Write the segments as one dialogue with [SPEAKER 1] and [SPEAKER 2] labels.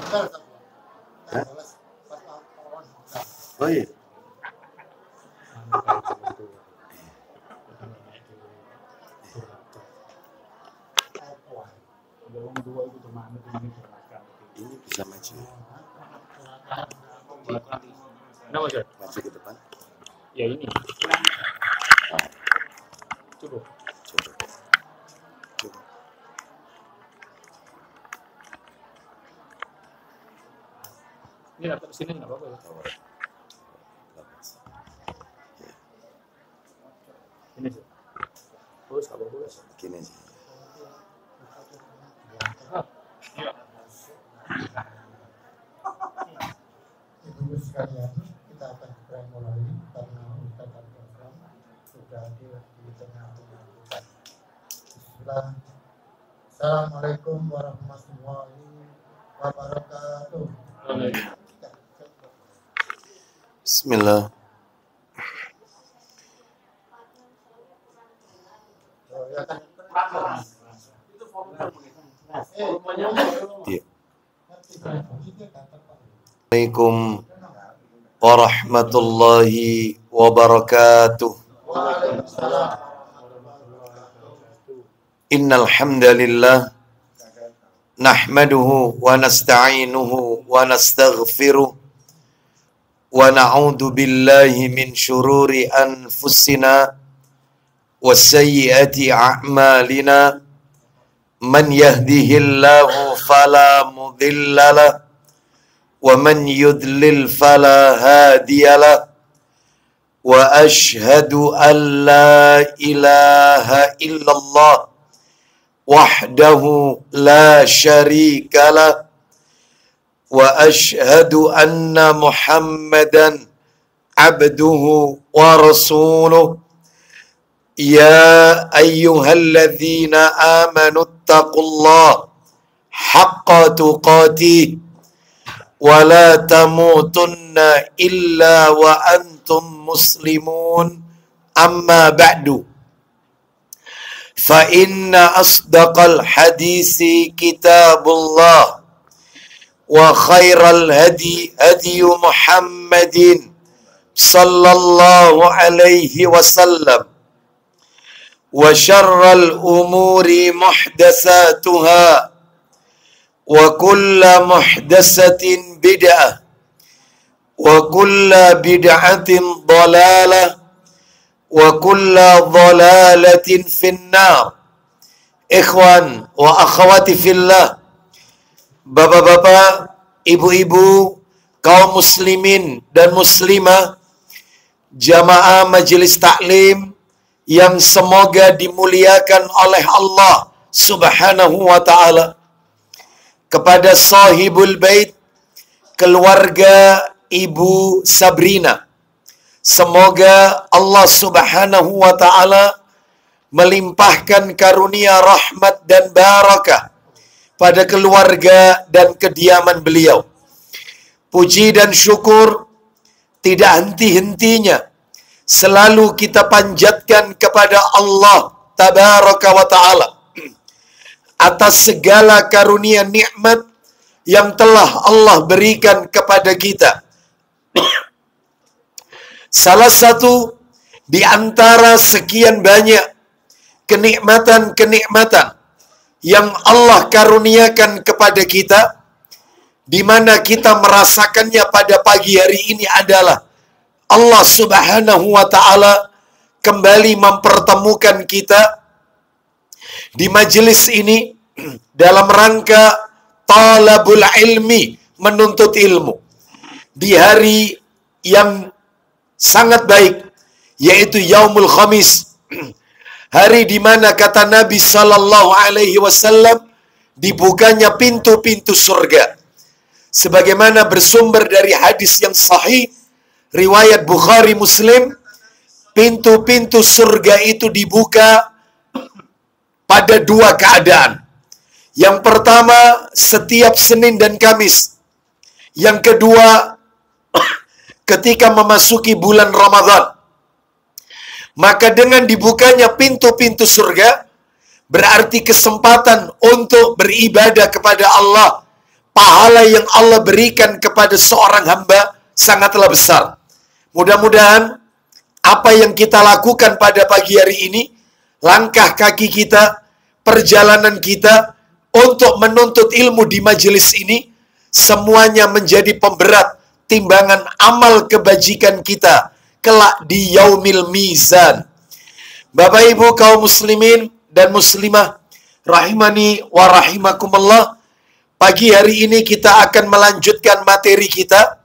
[SPEAKER 1] Hah? Oh iya. Ini bisa maju. Maju ke depan.
[SPEAKER 2] Ya ini.
[SPEAKER 1] Coba.
[SPEAKER 2] Ini laptop sini nggak apa-apa ya? Ini sih. Terus apa dulu?
[SPEAKER 1] Gini aja.
[SPEAKER 3] Ibu sekalian, kita akan segera mulai karena ustaz program sudah hadir di tengah-tengah kita. Bismillah. Assalamualaikum warahmatullahi wabarakatuh.
[SPEAKER 1] Bismillah. Iya. Assalamualaikum warahmatullahi wabarakatuh. Innal hamdalillah nahmaduhu wa nasta'inuhu wa nastaghfiruh wa na'udzu billahi min syururi anfusina wa sayyiati a'malina man yahdihillahu fala mudilla lahu wa man yudlil fala hadiya lahu wa ashhadu an la ilaha illallah wahdahu la syarika lahu wa ashhadu anna Muhammadan abduhu wa rasuluh. Ya ayyuhalladzina amanu taqullaha haqqa tuqatih wa la tamutunna illa wa antum muslimun. Amma ba'du, fa inna asdaqal hadisi kitabullah wa khairal hadi hadi Muhammadin sallallahu alaihi wasallam wa syarral umuri muhdatsatuha wa kulla muhdatsatin bid'ah wa kulla bid'atin dhalalah wa kulla dhalalatin finnar. Ikhwan wa akhwati fillah, bapak-bapak, ibu-ibu, kaum muslimin dan muslimah, jamaah majelis taklim yang semoga dimuliakan oleh Allah Subhanahu wa ta'ala. Kepada sahibul bait, keluarga Ibu Sabrina, semoga Allah Subhanahu wa ta'ala melimpahkan karunia rahmat dan barakah pada keluarga dan kediaman beliau. Puji dan syukur tidak henti-hentinya selalu kita panjatkan kepada Allah Tabaraka wa ta'ala atas segala karunia nikmat yang telah Allah berikan kepada kita. Salah satu di antara sekian banyak kenikmatan-kenikmatan yang Allah karuniakan kepada kita, di mana kita merasakannya pada pagi hari ini adalah Allah Subhanahu wa ta'ala kembali mempertemukan kita di majelis ini dalam rangka talabul ilmi, menuntut ilmu, di hari yang sangat baik, yaitu Yaumul Khamis, hari di mana kata Nabi Sallallahu Alaihi Wasallam dibukanya pintu-pintu surga, sebagaimana bersumber dari hadis yang sahih riwayat Bukhari Muslim. Pintu-pintu surga itu dibuka pada dua keadaan. Yang pertama setiap Senin dan Kamis. Yang kedua ketika memasuki bulan Ramadan. Maka dengan dibukanya pintu-pintu surga berarti kesempatan untuk beribadah kepada Allah pahala yang Allah berikan kepada seorang hamba sangatlah besar. Mudah-mudahan apa yang kita lakukan pada pagi hari ini, langkah kaki kita, perjalanan kita untuk menuntut ilmu di majelis ini, semuanya menjadi pemberat timbangan amal kebajikan kita kelak di yaumil mizan. Bapak Ibu kaum muslimin dan muslimah rahimani wa rahimakumullah, pagi hari ini kita akan melanjutkan materi kita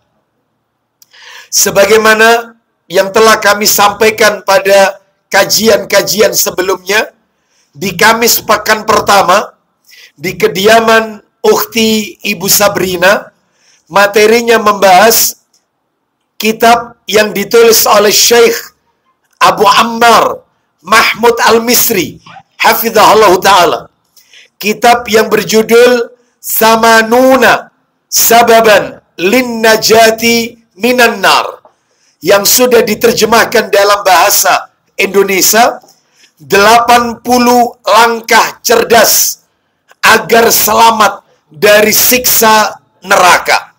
[SPEAKER 1] sebagaimana yang telah kami sampaikan pada kajian-kajian sebelumnya. Di Kamis pekan pertama di kediaman ukhti Ibu Sabrina, materinya membahas kitab yang ditulis oleh Syekh Abu Ammar Mahmud Al-Misri hafizahullah ta'ala. Kitab yang berjudul Samanuna Sababan Lin Najati Minan Nar, yang sudah diterjemahkan dalam bahasa Indonesia, 80 langkah cerdas agar selamat dari siksa neraka.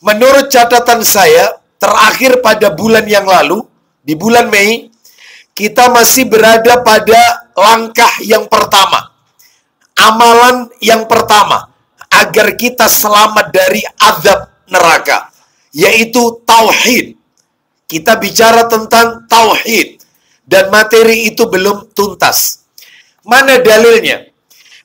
[SPEAKER 1] Menurut catatan saya, terakhir pada bulan yang lalu, di bulan Mei, kita masih berada pada langkah yang pertama. Amalan yang pertama, agar kita selamat dari azab neraka, yaitu tauhid. Kita bicara tentang tauhid, dan materi itu belum tuntas. Mana dalilnya?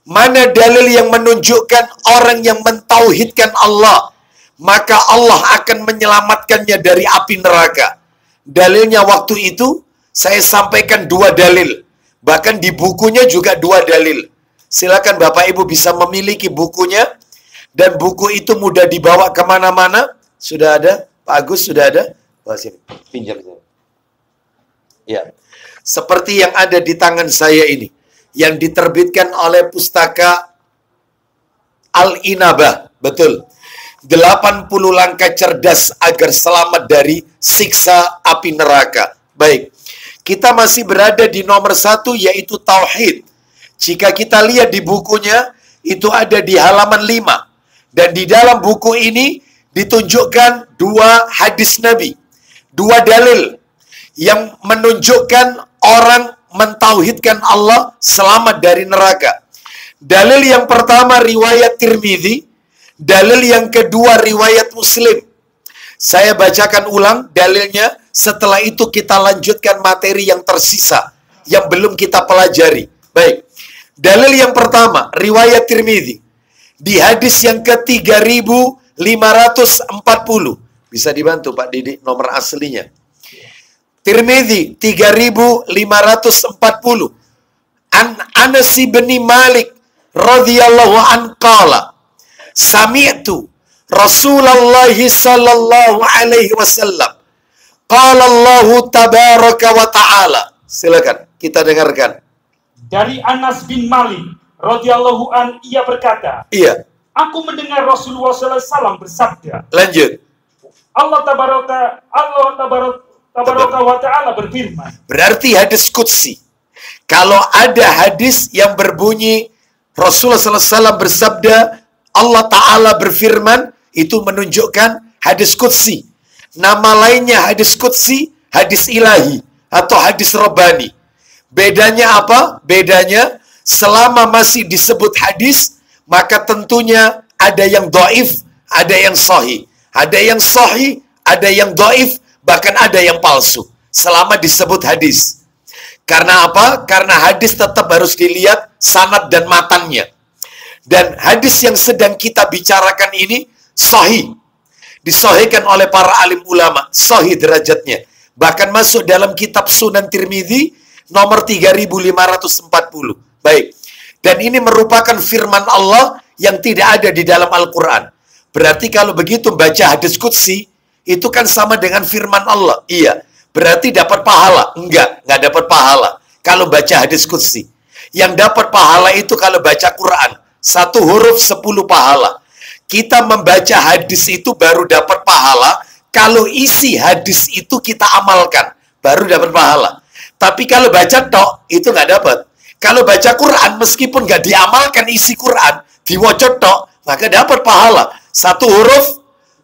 [SPEAKER 1] Mana dalil yang menunjukkan orang yang mentauhidkan Allah, maka Allah akan menyelamatkannya dari api neraka? Dalilnya waktu itu saya sampaikan 2 dalil. Bahkan di bukunya juga 2 dalil. Silakan Bapak Ibu bisa memiliki bukunya. Dan buku itu mudah dibawa kemana-mana. Sudah ada? Pak Agus sudah ada? Wah, sini. Pinjam. Ya. Seperti yang ada di tangan saya ini. Yang diterbitkan oleh pustaka Al-Inabah. Betul. 80 langkah cerdas agar selamat dari siksa api neraka. Baik. Kita masih berada di nomor 1, yaitu tauhid. Jika kita lihat di bukunya, itu ada di halaman 5. Dan di dalam buku ini ditunjukkan 2 hadis Nabi, 2 dalil yang menunjukkan orang mentauhidkan Allah selamat dari neraka. Dalil yang pertama riwayat Tirmidzi, dalil yang kedua riwayat Muslim. Saya bacakan ulang dalilnya, setelah itu kita lanjutkan materi yang tersisa yang belum kita pelajari. Baik. Dalil yang pertama riwayat Tirmidzi di hadis yang ke-3540. Bisa dibantu Pak Didi nomor aslinya. Tirmidzi 3540. An Anas bin Malik radhiyallahu an qala sami'tu Rasulullah sallallahu alaihi wasallam qala Allah tabaraka wa ta'ala. Silakan kita dengarkan.
[SPEAKER 4] Dari Anas bin Malik radhiyallahu an, ia berkata,
[SPEAKER 1] Iya.
[SPEAKER 4] Aku mendengar Rasulullah SAW bersabda.
[SPEAKER 1] Lanjut.
[SPEAKER 4] Allah tabaraka wa ta'ala berfirman.
[SPEAKER 1] Berarti hadis qudsi. Kalau ada hadis yang berbunyi Rasulullah SAW bersabda, Allah Ta'ala berfirman, itu menunjukkan hadis qudsi. Nama lainnya hadis qudsi, hadis ilahi, atau hadis rabbani. Bedanya apa? Bedanya, selama masih disebut hadis, maka tentunya ada yang dhaif, ada yang sahih. Ada yang sahih, ada yang dhaif, bahkan ada yang palsu. Selama disebut hadis. Karena apa? Karena hadis tetap harus dilihat sanad dan matannya. Dan hadis yang sedang kita bicarakan ini sahih. Disahihkan oleh para alim ulama. Sahih derajatnya. Bahkan masuk dalam kitab Sunan Tirmidzi nomor 3540. Baik. Dan ini merupakan firman Allah yang tidak ada di dalam Al-Quran. Berarti kalau begitu baca hadis qudsi, itu kan sama dengan firman Allah. Iya. Berarti dapat pahala? Enggak dapat pahala. Kalau baca hadis qudsi. Yang dapat pahala itu kalau baca Quran. 1 huruf 10 pahala. Kita membaca hadis itu baru dapat pahala. Kalau isi hadis itu kita amalkan. Baru dapat pahala. Tapi kalau baca tok, itu nggak dapat. Kalau baca Quran, meskipun nggak diamalkan isi Quran, diwaca tok, maka dapat pahala. 1 huruf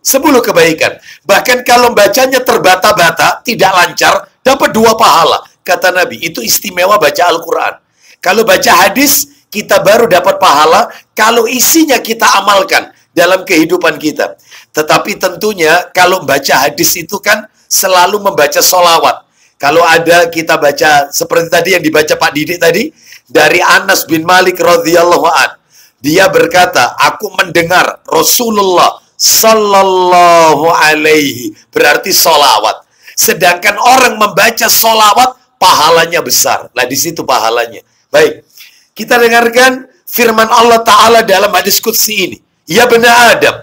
[SPEAKER 1] 10 kebaikan. Bahkan kalau bacanya terbata-bata, tidak lancar, dapat 2 pahala. Kata Nabi, itu istimewa baca Al-Quran. Kalau baca hadis, kita baru dapat pahala kalau isinya kita amalkan dalam kehidupan kita. Tetapi tentunya kalau baca hadis itu kan selalu membaca sholawat. Kalau ada kita baca seperti tadi yang dibaca Pak Didik tadi dari Anas bin Malik radhiyallahu an. Dia berkata, aku mendengar Rasulullah sallallahu alaihi, berarti sholawat. Sedangkan orang membaca sholawat pahalanya besar. Nah, di situ pahalanya. Baik. Kita dengarkan firman Allah Ta'ala dalam hadis qudsi ini. Ya bena Adam,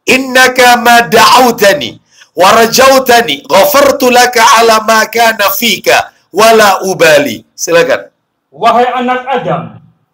[SPEAKER 1] innaka ma da'autani wa rajautani ghafartu laka ala ma kana fika wala ubali. Silakan.
[SPEAKER 4] Wahai anak Adam,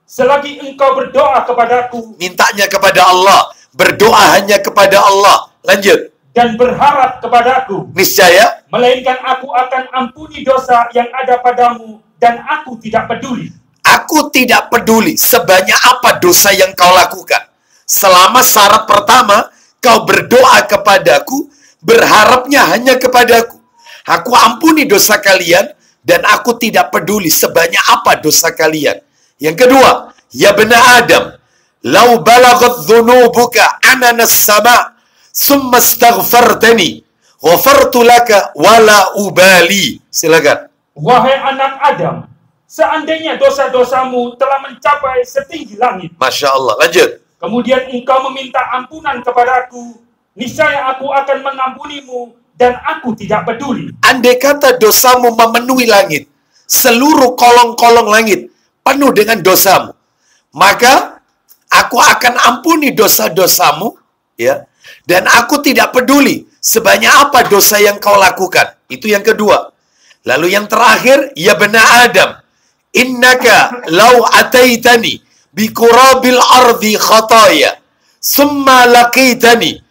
[SPEAKER 4] selagi engkau berdoa kepadaku,
[SPEAKER 1] Mintanya kepada Allah, berdoa hanya kepada Allah. Lanjut.
[SPEAKER 4] dan berharap kepadaku,
[SPEAKER 1] Niscaya
[SPEAKER 4] melainkan aku akan ampuni dosa yang ada padamu, dan aku tidak peduli.
[SPEAKER 1] aku tidak peduli sebanyak apa dosa yang kau lakukan. Selama syarat pertama, kau berdoa kepadaku, berharapnya hanya kepadaku. Aku ampuni dosa kalian, dan aku tidak peduli sebanyak apa dosa kalian. Yang kedua, ya bena Adam, lau balagat dhunubuka ananas sama, summa astaghfartani, ghafartu laka wala ubali. Silakan.
[SPEAKER 4] Wahai anak Adam, seandainya dosa-dosamu telah mencapai setinggi langit,
[SPEAKER 1] Masya Allah. Lanjut.
[SPEAKER 4] kemudian engkau meminta ampunan kepadaku, niscaya aku akan mengampunimu, dan aku tidak peduli.
[SPEAKER 1] Andai kata dosamu memenuhi langit, seluruh kolong-kolong langit penuh dengan dosamu, maka aku akan ampuni dosa-dosamu, ya, dan aku tidak peduli sebanyak apa dosa yang kau lakukan. Itu yang kedua. Lalu yang terakhir, ya bena Adam, innaka lau ataitani biqurabil ardi khataya summa laqitani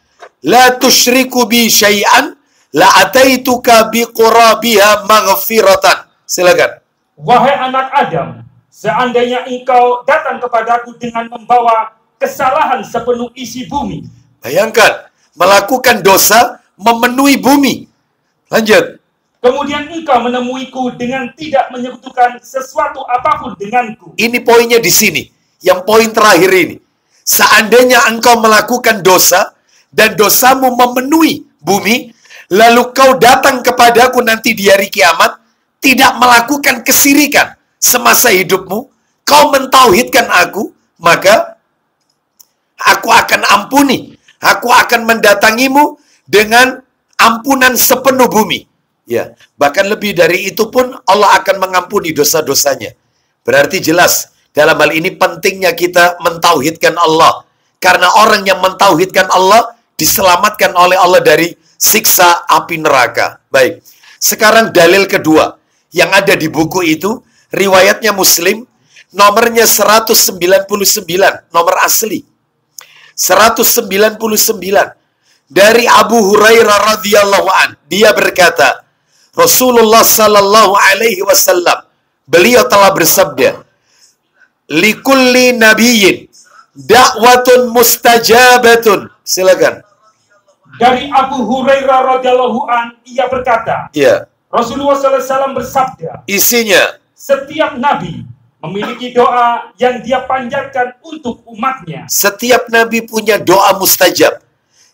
[SPEAKER 1] la tusyriku bi syai'an la ataituka biqurabiha maghfiratan. Silakan.
[SPEAKER 4] Wahai anak Adam, seandainya engkau datang kepadaku dengan membawa kesalahan sepenuh isi bumi,
[SPEAKER 1] Bayangkan, melakukan dosa memenuhi bumi. Lanjut.
[SPEAKER 4] kemudian engkau menemuiku dengan tidak menyekutukan sesuatu apapun denganku,
[SPEAKER 1] Ini poinnya di sini. Yang poin terakhir ini. Seandainya engkau melakukan dosa dan dosamu memenuhi bumi, lalu kau datang kepadaku nanti di hari kiamat, tidak melakukan kesirikan semasa hidupmu, kau mentauhidkan aku, maka aku akan ampuni. Aku akan mendatangimu dengan ampunan sepenuh bumi. Ya, bahkan lebih dari itu pun Allah akan mengampuni dosa-dosanya. Berarti jelas, dalam hal ini pentingnya kita mentauhidkan Allah. Karena orang yang mentauhidkan Allah diselamatkan oleh Allah dari siksa api neraka. Baik, sekarang dalil kedua yang ada di buku itu, riwayatnya Muslim, nomornya 199, nomor asli. 199 dari Abu Hurairah radhiyallahu an. Dia berkata, Rasulullah sallallahu alaihi wasallam, beliau telah bersabda, likulli nabiyyin da'watun mustajabatun. Silakan.
[SPEAKER 4] dari Abu Hurairah radhiyallahu an, ia berkata,
[SPEAKER 1] Ya,
[SPEAKER 4] Rasulullah SAW bersabda,
[SPEAKER 1] isinya
[SPEAKER 4] setiap nabi memiliki doa yang dia panjatkan untuk umatnya.
[SPEAKER 1] setiap nabi punya doa mustajab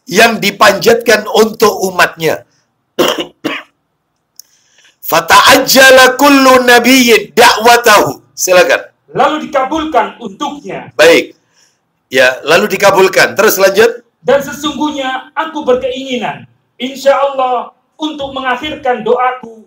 [SPEAKER 1] yang dipanjatkan untuk umatnya. Fata'ajjala kullu nabiyyin da'watahu. Silakan.
[SPEAKER 4] Lalu dikabulkan untuknya.
[SPEAKER 1] Baik. Ya, lalu dikabulkan. Terus lanjut.
[SPEAKER 4] Dan sesungguhnya aku berkeinginan, insya Allah, untuk mengakhirkan doaku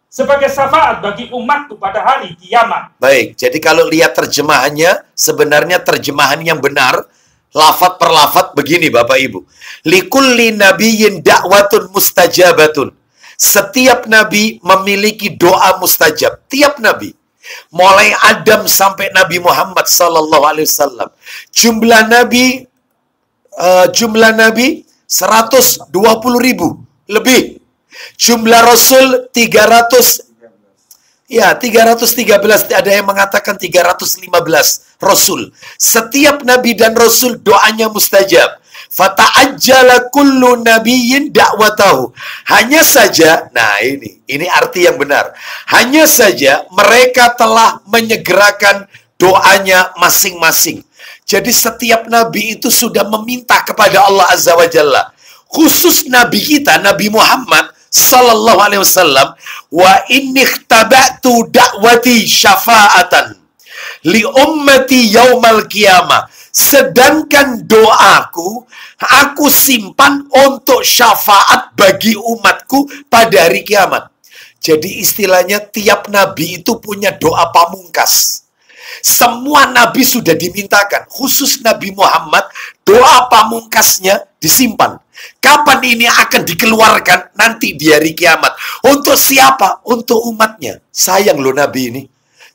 [SPEAKER 4] sebagai syafaat bagi umatku pada hari kiamat.
[SPEAKER 1] Baik, jadi kalau lihat terjemahannya, sebenarnya terjemahan yang benar, lafat per lafat begini Bapak Ibu. Likulli nabiyyin da'watun mustajabatun. Setiap nabi memiliki doa mustajab. Tiap nabi. Mulai Adam sampai Nabi Muhammad sallallahu alaihi wasallam. Jumlah nabi 120.000 lebih. Jumlah Rasul 313, ada yang mengatakan 315 Rasul. Setiap Nabi dan Rasul doanya mustajab. Fata'ajjala kullu nabiyyin da'watahu. Hanya saja, nah ini arti yang benar. Hanya saja mereka telah menyegerakan doanya masing-masing. Jadi setiap nabi itu sudah meminta kepada Allah Azza wa Jalla. Khusus nabi kita, Nabi Muhammad sallallahu alaihi wasallam, wa inni ikhtaba'tu da'wati syafa'atan li ummati yaumal qiyamah. Sedangkan doaku, aku simpan untuk syafaat bagi umatku pada hari kiamat. Jadi istilahnya tiap nabi itu punya doa pamungkas. Semua nabi sudah dimintakan. Khusus Nabi Muhammad, doa pamungkasnya disimpan. Kapan ini akan dikeluarkan? Nanti di hari kiamat. Untuk siapa? Untuk umatnya. Sayang loh nabi ini.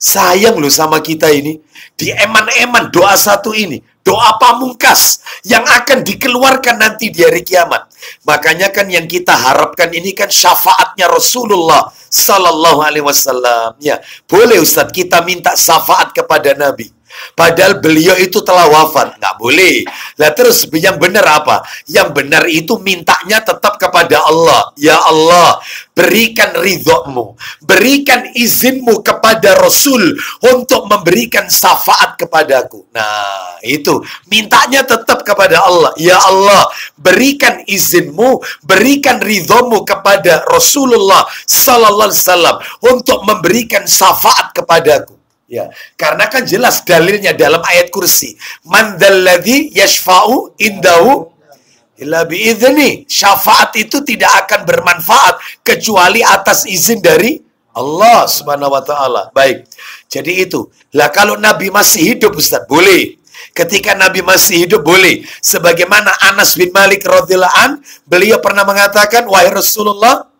[SPEAKER 1] Sayang loh sama kita ini. Di eman-eman doa satu ini. Doa pamungkas yang akan dikeluarkan nanti di hari kiamat. Makanya kan yang kita harapkan ini kan syafaatnya Rasulullah sallallahu alaihi wasallam. Ya, boleh Ustadz kita minta syafaat kepada Nabi. Padahal beliau itu telah wafat. Nggak boleh. Nah terus yang benar apa? Yang benar itu mintanya tetap kepada Allah. Ya Allah, berikan ridhomu, berikan izinmu kepada Rasul untuk memberikan syafaat kepadaku. Nah itu, mintanya tetap kepada Allah. Ya Allah, berikan izinmu, berikan ridhomu kepada Rasulullah sallallahu alaihi wasallam untuk memberikan syafaat kepadaku. Ya, karena kan jelas dalilnya dalam ayat kursi. Man dzalladzi yashfa'u indahu illa bi'idzni. Syafaat itu tidak akan bermanfaat kecuali atas izin dari Allah Subhanahu wa taala. Baik. Jadi itu. Lah kalau Nabi masih hidup Ustaz, boleh. Ketika Nabi masih hidup boleh. Sebagaimana Anas bin Malik radhiyallahu an, beliau pernah mengatakan, wahai Rasulullah,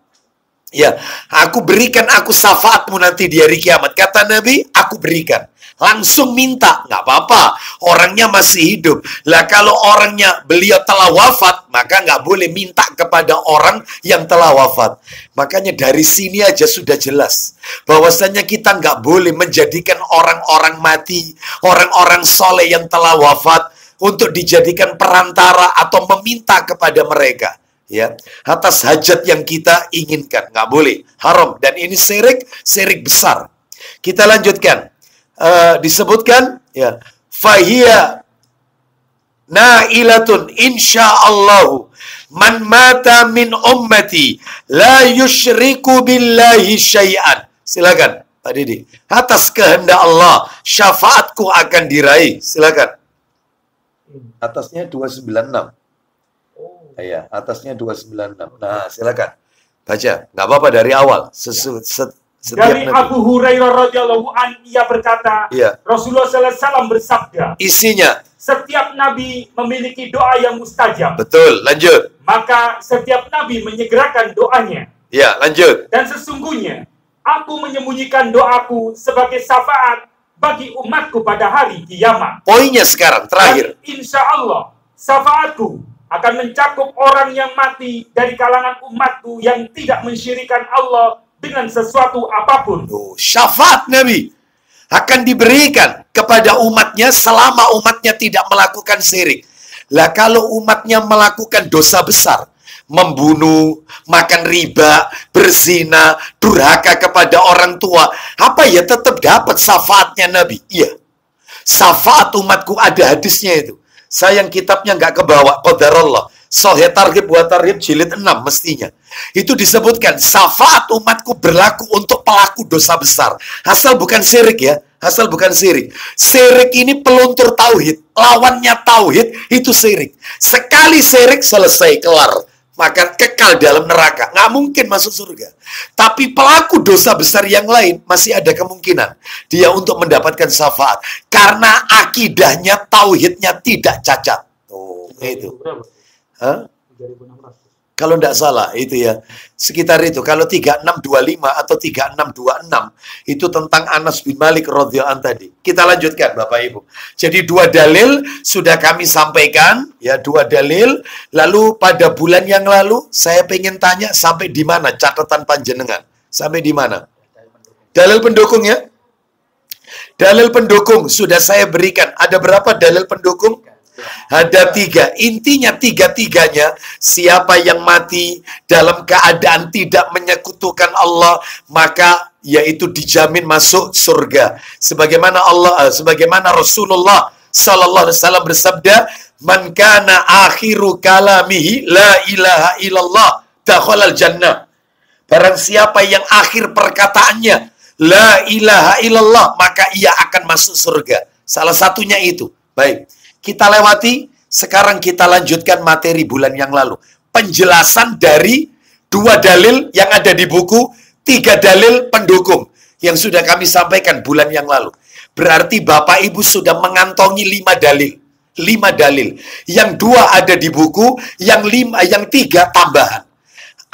[SPEAKER 1] ya, aku berikan aku syafaatmu nanti di hari kiamat. Kata Nabi, aku berikan. Langsung minta, nggak apa-apa. Orangnya masih hidup. Lah kalau orangnya beliau telah wafat, maka nggak boleh minta kepada orang yang telah wafat. Makanya dari sini aja sudah jelas bahwasanya kita nggak boleh menjadikan orang-orang mati, orang-orang soleh yang telah wafat untuk dijadikan perantara atau meminta kepada mereka. Ya, atas hajat yang kita inginkan, nggak boleh, haram, dan ini syirik besar. Kita lanjutkan, disebutkan ya, fahiya nailatun insyaallahu man mata min ummati la yusyriku billahi syai'an. Silakan Pak Didi, atas kehendak Allah syafaatku akan diraih. Silakan. Atasnya 296. Ya, atasnya 296. Nah, silakan. Baca. Nggak apa-apa dari awal.
[SPEAKER 4] Dari Abu Hurairah radhiyallahu an, ia berkata, ya, Rasulullah sallallahu alaihi wasallam bersabda, isinya, setiap nabi memiliki doa yang mustajab. Betul, lanjut. Maka setiap nabi menyegerakan doanya. Ya, lanjut. Dan sesungguhnya aku menyembunyikan doaku sebagai syafaat bagi umatku pada hari kiamat. Poinnya sekarang terakhir. Dan insya Allah syafaatku akan mencakup orang yang mati dari kalangan umatku yang tidak mensyirikan Allah dengan sesuatu apapun. Syafaat Nabi akan diberikan kepada umatnya selama umatnya tidak melakukan syirik. Lah kalau umatnya melakukan dosa besar, membunuh, makan riba, berzina, durhaka kepada orang tua, apa ya tetap dapat syafaatnya Nabi? Iya. Syafaat umatku ada hadisnya itu. Sayang kitabnya nggak kebawa, qadarullah. Sahih Targhib wa Tarhib jilid 6 mestinya. Itu disebutkan syafaat umatku berlaku untuk pelaku dosa besar. Asal bukan syirik ya, asal bukan syirik. Syirik ini peluntur tauhid, lawannya tauhid itu syirik. Sekali syirik selesai kelar, maka kekal dalam neraka, nggak mungkin masuk surga. Tapi pelaku dosa besar yang lain masih ada kemungkinan dia untuk mendapatkan syafaat karena akidahnya, tauhidnya tidak cacat. Itu. Hah? Kalau tidak salah itu ya sekitar itu. Kalau 3625 atau 3626 itu tentang Anas bin Malik radhiyallahu anhu tadi. Kita lanjutkan Bapak Ibu. Jadi dua dalil sudah kami sampaikan ya, dua dalil. Lalu pada bulan yang lalu saya pengen tanya sampai di mana catatan panjenengan? Sampai di mana? Dalil pendukungnya?
[SPEAKER 1] Dalil pendukung sudah saya berikan. Ada berapa dalil pendukung? Ada 3. Intinya 3-tiganya, siapa yang mati dalam keadaan tidak menyekutukan Allah, maka yaitu dijamin masuk surga. Sebagaimana Rasulullah sallallahu alaihi wasallam bersabda, "Man kana akhiru kalamihi la ilaha illallah dakhalal jannah." Barang siapa yang akhir perkataannya la ilaha illallah, maka ia akan masuk surga. Salah satunya itu. Baik, kita lewati. Sekarang kita lanjutkan materi bulan yang lalu. Penjelasan dari 2 dalil yang ada di buku, 3 dalil pendukung yang sudah kami sampaikan bulan yang lalu. Berarti Bapak Ibu sudah mengantongi 5 dalil. 5 dalil. Yang 2 ada di buku, yang 3 tambahan.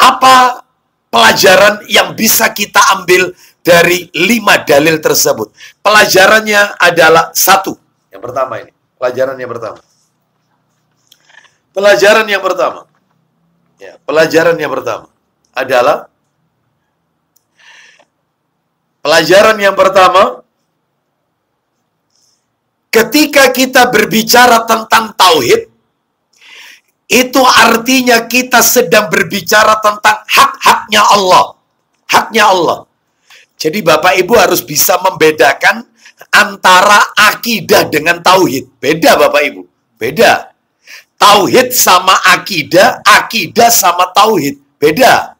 [SPEAKER 1] Apa pelajaran yang bisa kita ambil dari 5 dalil tersebut? Pelajarannya adalah 1. Yang pertama ini. Pelajaran yang pertama. Pelajaran yang pertama. Ya, pelajaran yang pertama adalah ketika kita berbicara tentang tauhid, itu artinya kita sedang berbicara tentang hak-haknya Allah. Haknya Allah. Jadi Bapak Ibu harus bisa membedakan antara akidah dengan tauhid. Beda Bapak Ibu. Beda. Tauhid sama akidah, akidah sama tauhid. Beda.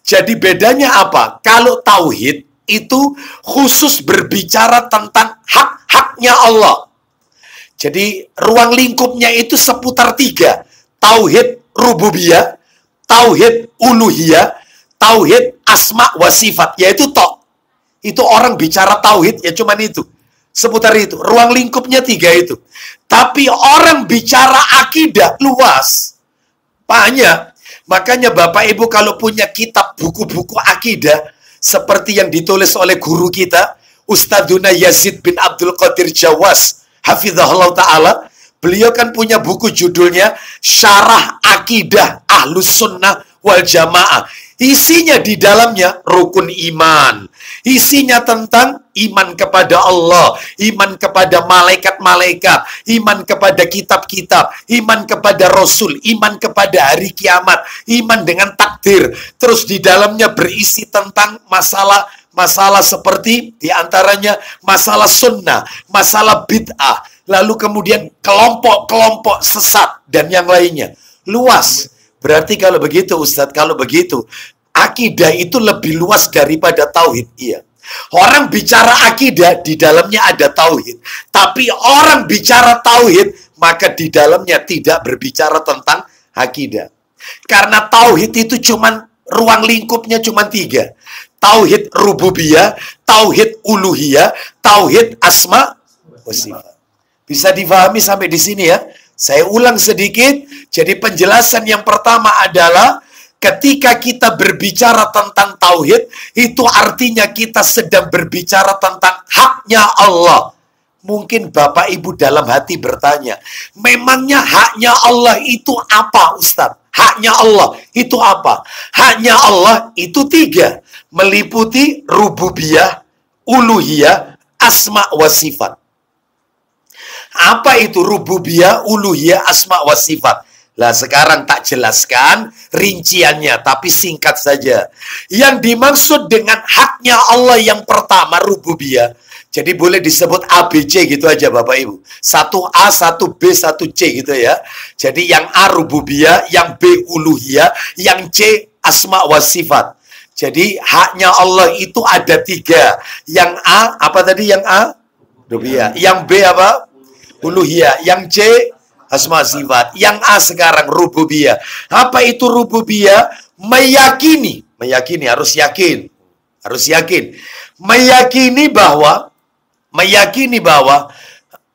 [SPEAKER 1] Jadi bedanya apa? Kalau tauhid itu khusus berbicara tentang hak-haknya Allah. Jadi ruang lingkupnya itu seputar 3. Tauhid rububiyah, tauhid uluhiyah, tauhid asma wa sifat, yaitu itu orang bicara tauhid ya cuman itu. Seputar itu. Ruang lingkupnya 3 itu. Tapi orang bicara akidah luas. Banyak. Makanya Bapak Ibu kalau punya kitab buku-buku akidah seperti yang ditulis oleh guru kita, Ustadzuna Yazid bin Abdul Qadir Jawas, hafizahullah ta'ala, beliau kan punya buku judulnya Syarah Akidah Ahlus Sunnah wal Jamaah. Isinya di dalamnya rukun iman. Isinya tentang iman kepada Allah, iman kepada malaikat-malaikat, iman kepada kitab-kitab, iman kepada Rasul, iman kepada hari kiamat, iman dengan takdir. Terus di dalamnya berisi tentang masalah seperti diantaranya masalah sunnah, masalah bid'ah, lalu kemudian kelompok-kelompok sesat dan yang lainnya. Luas. Berarti kalau begitu Ustadz, kalau begitu akidah itu lebih luas daripada tauhid. Iya. Orang bicara akidah di dalamnya ada tauhid. Tapi orang bicara tauhid maka di dalamnya tidak berbicara tentang akidah. Karena tauhid itu cuman ruang lingkupnya cuma 3. Tauhid rububiyah, tauhid uluhiyah, tauhid asma wa sifat. Bisa difahami sampai di sini ya? Saya ulang sedikit. Jadi penjelasan yang pertama adalah ketika kita berbicara tentang tauhid, itu artinya kita sedang berbicara tentang haknya Allah. Mungkin Bapak Ibu dalam hati bertanya, memangnya haknya Allah itu apa Ustadz? Haknya Allah itu apa? Haknya Allah itu 3. Meliputi rububiyah, uluhiyah, asma wa sifat. Apa itu rububiyah, uluhiyah, asma wa sifat? Lah sekarang tak jelaskan rinciannya, tapi singkat saja. Yang dimaksud dengan haknya Allah yang pertama rububiyah. Jadi boleh disebut ABC gitu aja Bapak Ibu. 1A, 1B, 1C gitu ya. Jadi yang A rububiyah, yang B uluhiyah, yang C asma wa sifat. Jadi haknya Allah itu ada 3. Yang A, apa tadi yang A? Rububiyah. Yang B apa? Uluhiyah. Yang C asma sifat. Yang A sekarang rububiyah. Apa itu rububiyah? Meyakini harus yakin. Harus yakin. Meyakini bahwa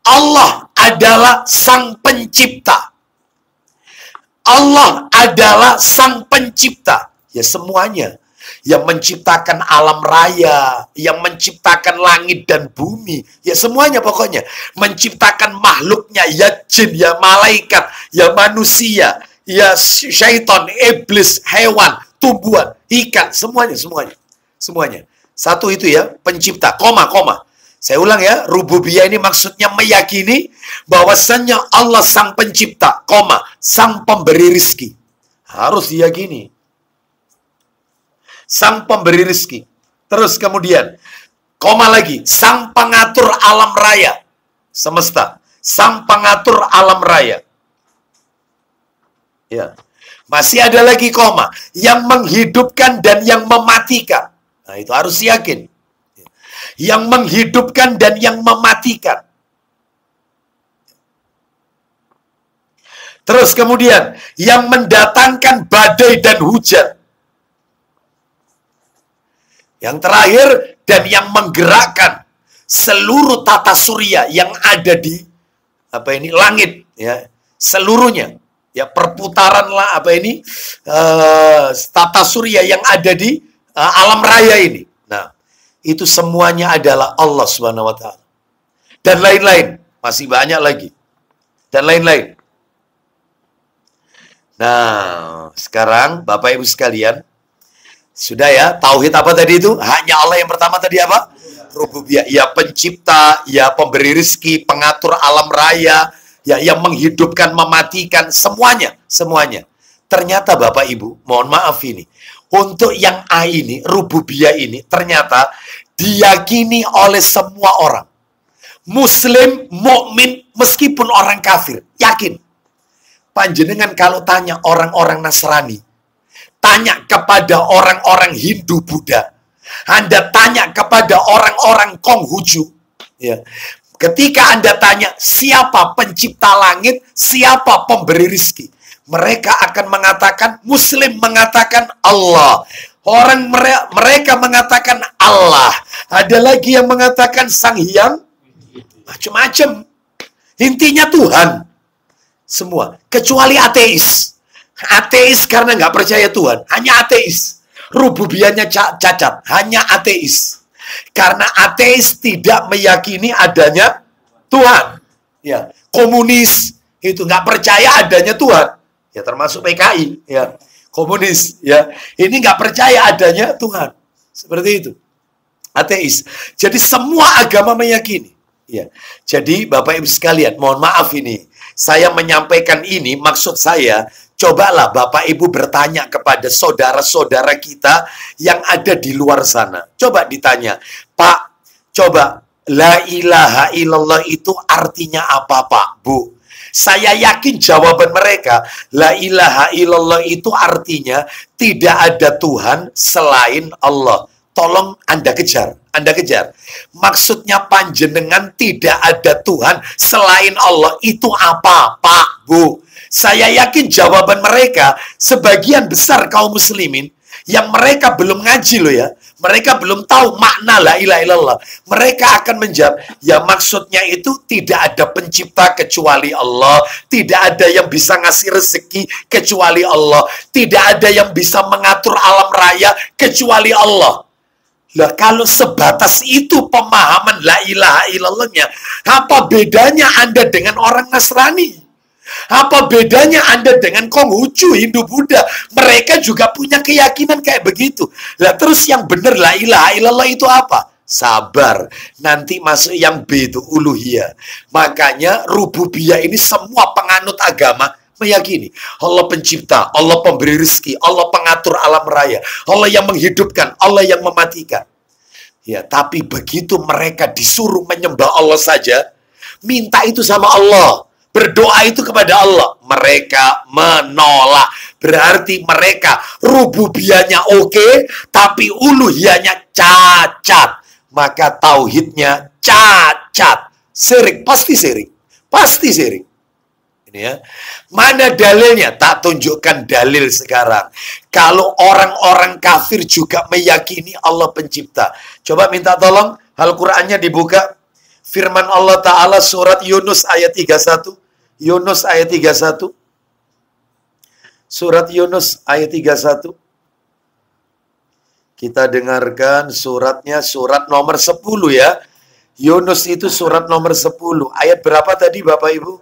[SPEAKER 1] Allah adalah sang pencipta. Allah adalah sang pencipta. Ya semuanya. Yang menciptakan alam raya, yang menciptakan langit dan bumi, ya semuanya pokoknya. Menciptakan makhluknya, ya jin, ya malaikat, ya manusia, ya syaitan, iblis, hewan, tumbuhan, ikan, semuanya. Satu itu ya, pencipta, koma. Saya ulang ya, rububiyah ini maksudnya meyakini bahwasannya Allah sang pencipta, sang pemberi rizki. Harus diyakini. Sang pemberi rizki. Terus kemudian, lagi, sang pengatur alam raya. Semesta. Sang pengatur alam raya. Ya. Masih ada lagi yang menghidupkan dan yang mematikan. Nah, itu harus yakin. Yang menghidupkan dan yang mematikan. Terus kemudian, yang mendatangkan badai dan hujan. Yang terakhir, dan yang menggerakkan seluruh tata surya yang ada di langit, ya, seluruhnya. Ya, perputaran lah tata surya yang ada di alam raya ini. Nah, itu semuanya adalah Allah Subhanahu wa taala. Dan lain-lain, masih banyak lagi. Dan lain-lain. Nah, sekarang Bapak Ibu sekalian, sudah ya, tauhid apa tadi itu? Hanya Allah yang pertama tadi apa? Rububiyah, ya pencipta, ya pemberi rezeki, pengatur alam raya, ya yang menghidupkan, mematikan, semuanya. Ternyata Bapak Ibu, mohon maaf ini, untuk yang A ini, rububiyah ini, ternyata diyakini oleh semua orang. Muslim, mukmin, meskipun orang kafir, yakin. Panjenengan kalau tanya orang-orang Nasrani, tanya kepada orang-orang Hindu Buddha, Anda tanya kepada orang-orang Konghucu, ya. Ketika Anda tanya siapa pencipta langit, siapa pemberi rizki, mereka akan mengatakan, Muslim mengatakan Allah. Orang mereka mengatakan Allah. Ada lagi yang mengatakan Sang Hyang, macam-macam. Intinya Tuhan. Semua. Kecuali ateis. Ateis karena nggak percaya Tuhan. Hanya ateis. Rububiyahnya cacat. Hanya ateis. Karena ateis tidak meyakini adanya Tuhan. Ya, komunis itu nggak percaya adanya Tuhan. Ya, termasuk PKI. Ya, komunis. Ya, ini nggak percaya adanya Tuhan. Seperti itu. Ateis. Jadi semua agama meyakini. Ya, jadi Bapak Ibu sekalian, mohon maaf ini. Saya menyampaikan ini, maksud saya, cobalah Bapak Ibu bertanya kepada saudara-saudara kita yang ada di luar sana. Coba ditanya, Pak, coba, la ilaha illallah itu artinya apa, Pak, Bu? Saya yakin jawaban mereka, la ilaha illallah itu artinya tidak ada Tuhan selain Allah. Tolong Anda kejar. Maksudnya panjenengan tidak ada Tuhan selain Allah. Itu apa, Pak, Bu? Saya yakin jawaban mereka, sebagian besar kaum muslimin, yang mereka belum ngaji loh ya. Mereka belum tahu makna la ilaha illallah. Mereka akan menjawab, ya maksudnya itu tidak ada pencipta kecuali Allah. Tidak ada yang bisa ngasih rezeki kecuali Allah. Tidak ada yang bisa mengatur alam raya kecuali Allah. Lah kalau sebatas itu pemahaman la ilaha illallahnya, apa bedanya Anda dengan orang Nasrani? Apa bedanya Anda dengan Konghucu, Hindu Buddha? Mereka juga punya keyakinan kayak begitu. Lah terus yang benar la ilaha illallah itu apa? Sabar, nanti masuk yang B itu uluhiyah. Makanya rububiyah ini semua penganut agama meyakini Allah pencipta, Allah pemberi rezeki, Allah pengatur alam raya, Allah yang menghidupkan, Allah yang mematikan. Ya, tapi begitu mereka disuruh menyembah Allah saja, minta itu sama Allah, berdoa itu kepada Allah, mereka menolak. Berarti mereka rububiyahnya oke, tapi uluhiyahnya cacat. Maka tauhidnya cacat. Syirik, pasti syirik. Pasti syirik. Ya. Mana dalilnya? Tak tunjukkan dalil sekarang. Kalau orang-orang kafir juga meyakini Allah pencipta. Coba minta tolong Al-Qur'annya dibuka. Firman Allah Ta'ala surat Yunus ayat 31. Yunus ayat 31. Surat Yunus ayat 31. Kita dengarkan suratnya, surat nomor 10 ya. Yunus itu surat nomor 10. Ayat berapa tadi Bapak Ibu?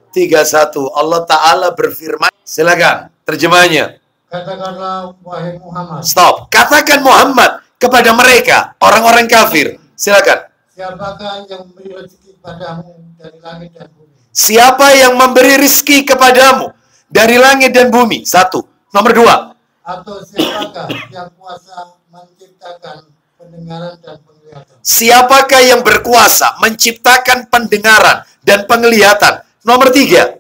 [SPEAKER 1] 31. Allah Ta'ala berfirman, silakan terjemahnya.
[SPEAKER 3] Katakanlah wahai Muhammad.
[SPEAKER 1] Stop. Katakan Muhammad kepada mereka, orang-orang kafir. Silakan.
[SPEAKER 3] Siapakah yang memberi rezeki kepadamu dari langit dan bumi?
[SPEAKER 1] Siapa yang memberi rezeki kepadamu dari langit dan bumi? Satu. Nomor dua.
[SPEAKER 3] Atau siapakah yang kuasa menciptakan pendengaran dan penglihatan?
[SPEAKER 1] Siapakah yang berkuasa menciptakan pendengaran dan penglihatan? Nomor tiga.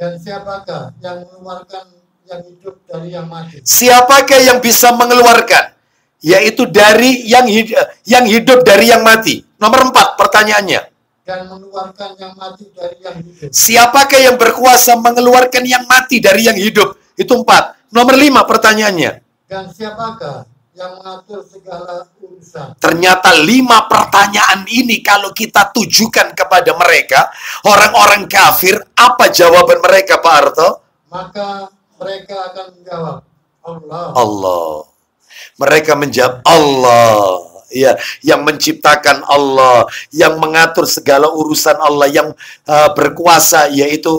[SPEAKER 3] Dan siapakah yang mengeluarkan yang hidup dari yang mati?
[SPEAKER 1] Siapakah yang bisa mengeluarkan, yaitu dari yang hidup dari yang mati? Nomor 4 pertanyaannya.
[SPEAKER 3] Dan mengeluarkan yang mati dari yang hidup.
[SPEAKER 1] Siapakah yang berkuasa mengeluarkan yang mati dari yang hidup? Itu 4. Nomor 5 pertanyaannya.
[SPEAKER 3] Dan siapakah yang mengatur segala urusan?
[SPEAKER 1] Ternyata 5 pertanyaan ini kalau kita tujukan kepada mereka, orang-orang kafir, apa jawaban mereka, Pak Arto?
[SPEAKER 3] Maka mereka akan menjawab, Allah.
[SPEAKER 1] Allah. Mereka menjawab Allah. Ya, yang menciptakan Allah, yang mengatur segala urusan Allah, yang berkuasa, yaitu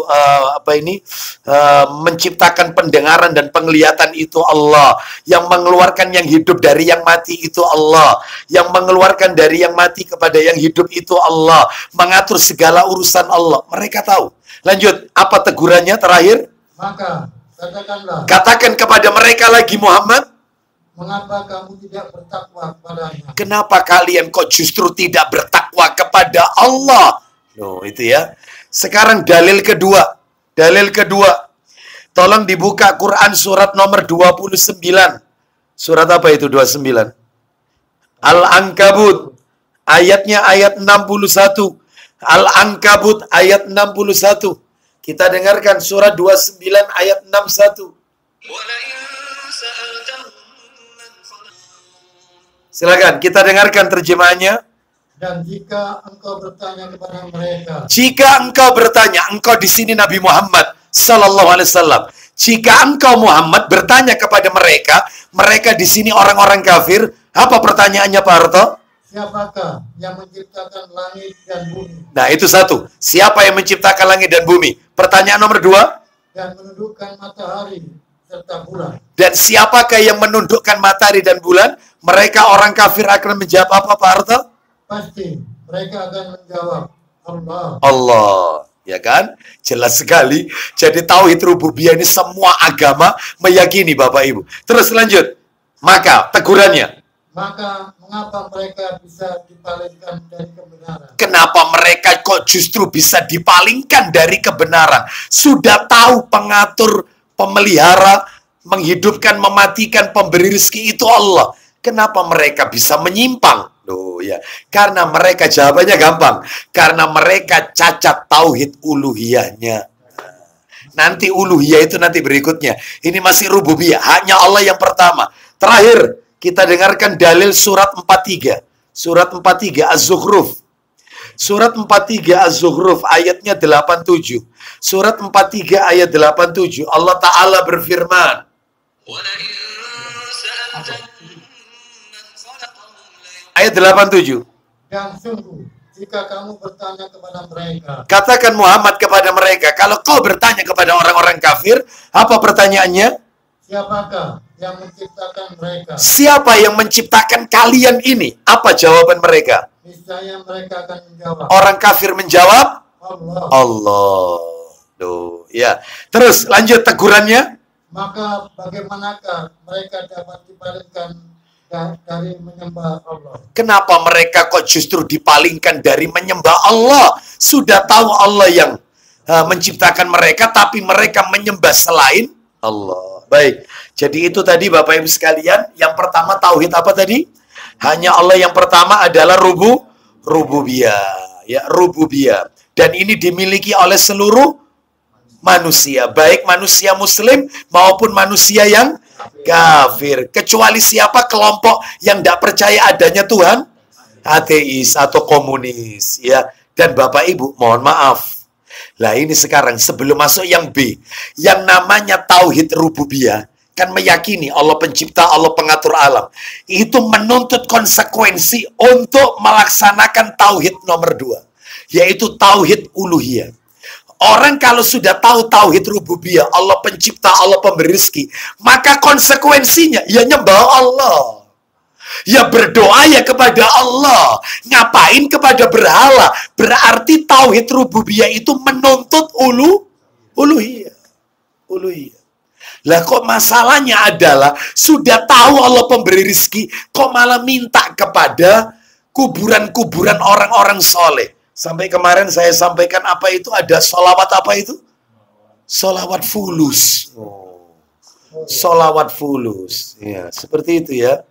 [SPEAKER 1] menciptakan pendengaran dan penglihatan itu Allah, yang mengeluarkan yang hidup dari yang mati itu Allah, yang mengeluarkan dari yang mati kepada yang hidup itu Allah, mengatur segala urusan Allah. Mereka tahu. Lanjut, apa tegurannya terakhir?
[SPEAKER 3] Maka katakanlah.
[SPEAKER 1] Katakan kepada mereka lagi, Muhammad,
[SPEAKER 3] mengapa kamu tidak bertakwa kepadanya?
[SPEAKER 1] Kenapa kalian kok justru tidak bertakwa kepada Allah? Loh, itu ya. Sekarang dalil kedua. Dalil kedua. Tolong dibuka Quran surat nomor 29. Surat apa itu 29? Al-Ankabut. Ayatnya ayat 61. Al-Ankabut ayat 61. Kita dengarkan surat 29 ayat 61. Silakan, kita dengarkan terjemahannya.
[SPEAKER 3] Dan jika engkau bertanya kepada mereka.
[SPEAKER 1] Jika engkau bertanya, engkau di sini Nabi Muhammad sallallahu alaihi wasallam. Jika engkau Muhammad bertanya kepada mereka, mereka di sini orang-orang kafir, apa pertanyaannya Pak Harto?
[SPEAKER 3] Siapakah yang menciptakan langit dan bumi?
[SPEAKER 1] Nah, itu satu. Siapa yang menciptakan langit dan bumi? Pertanyaan nomor 2.
[SPEAKER 3] Dan menundukkan matahari serta bulan.
[SPEAKER 1] Dan siapakah yang menundukkan matahari dan bulan? Mereka orang kafir akan menjawab apa, Pak Harto?
[SPEAKER 3] Pasti mereka akan menjawab Allah.
[SPEAKER 1] Allah, ya kan? Jelas sekali. Jadi tauhid rububiyah ini semua agama meyakini, Bapak Ibu. Terus lanjut. Maka tegurannya.
[SPEAKER 3] Maka mengapa mereka bisa dipalingkan dari kebenaran?
[SPEAKER 1] Kenapa mereka kok justru bisa dipalingkan dari kebenaran? Sudah tahu pengatur, pemelihara, menghidupkan, mematikan, pemberi rezeki itu Allah. Kenapa mereka bisa menyimpang? Loh ya, karena mereka jawabannya gampang. Karena mereka cacat tauhid uluhiyahnya. Nanti uluhiyah itu nanti berikutnya. Ini masih rububiyah, hanya Allah yang pertama. Terakhir, kita dengarkan dalil surat 43. Surat 43 Az-Zukhruf. Surat 43 Az-Zukhruf ayatnya 87. Surat 43 ayat 87. Allah Ta'ala berfirman. Ayat 87.
[SPEAKER 3] Dan sungguh, jika kamu bertanya kepada mereka.
[SPEAKER 1] Katakan Muhammad kepada mereka, kalau kau bertanya kepada orang-orang kafir, apa pertanyaannya?
[SPEAKER 3] Siapakah yang menciptakan mereka?
[SPEAKER 1] Siapa yang menciptakan kalian ini? Apa jawaban mereka?
[SPEAKER 3] Niscaya mereka akan menjawab.
[SPEAKER 1] Orang kafir menjawab?
[SPEAKER 3] Allah.
[SPEAKER 1] Allah. Duh, ya. Terus lanjut tegurannya.
[SPEAKER 3] Maka bagaimanakah mereka dapat dipalingkan dari menyembah Allah?
[SPEAKER 1] Kenapa mereka kok justru dipalingkan dari menyembah Allah? Sudah tahu Allah yang menciptakan mereka, tapi mereka menyembah selain Allah. Baik, jadi itu tadi Bapak Ibu sekalian. Yang pertama tauhid apa tadi? Hanya Allah yang pertama adalah rububiyah, ya, rububiyah. Dan ini dimiliki oleh seluruh manusia, baik manusia muslim maupun manusia yang kafir. Kecuali siapa? Kelompok yang tidak percaya adanya Tuhan, ateis atau komunis, ya. Dan Bapak Ibu, mohon maaf. Lah ini sekarang sebelum masuk yang B, yang namanya tauhid rububiyah, kan meyakini Allah pencipta, Allah pengatur alam. Itu menuntut konsekuensi untuk melaksanakan tauhid nomor 2, yaitu tauhid uluhiyah. Orang kalau sudah tahu tauhid rububiyah, Allah pencipta, Allah pemberi rezeki, maka konsekuensinya ya nyembah Allah. Ya berdoa ya kepada Allah. Ngapain kepada berhala? Berarti tauhid rububiyah itu menuntut uluhiyah. Uluhiyah. Lah kok masalahnya adalah sudah tahu Allah pemberi rizki, kok malah minta kepada kuburan-kuburan orang-orang soleh. Sampai kemarin saya sampaikan apa itu, ada sholawat apa itu? Sholawat fulus. Sholawat fulus. Ya, seperti itu ya.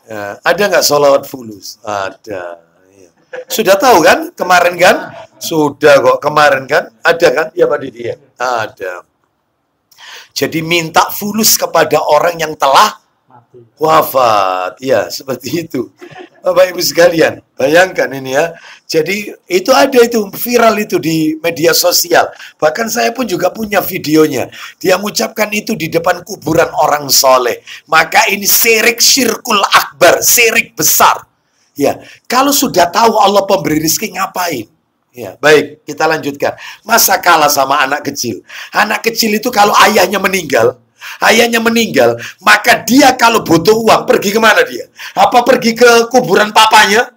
[SPEAKER 1] Ya, ada nggak sholawat fulus? Ada. Ya. Sudah tahu kan kemarin kan? Sudah kok kemarin kan? Ada kan? Ya Pak Didi ya? Ada. Jadi minta fulus kepada orang yang telah wafat. Ya, seperti itu. Bapak Ibu sekalian, bayangkan ini ya. Jadi itu ada itu viral itu di media sosial. Bahkan saya pun juga punya videonya. Dia mengucapkan itu di depan kuburan orang soleh. Maka ini syirik syirkul akbar, syirik besar. Ya, kalau sudah tahu Allah pemberi rezeki ngapain? Ya, baik, kita lanjutkan. Masa kalah sama anak kecil? Anak kecil itu kalau ayahnya meninggal, maka dia kalau butuh uang, pergi kemana dia? Apa pergi ke kuburan papanya?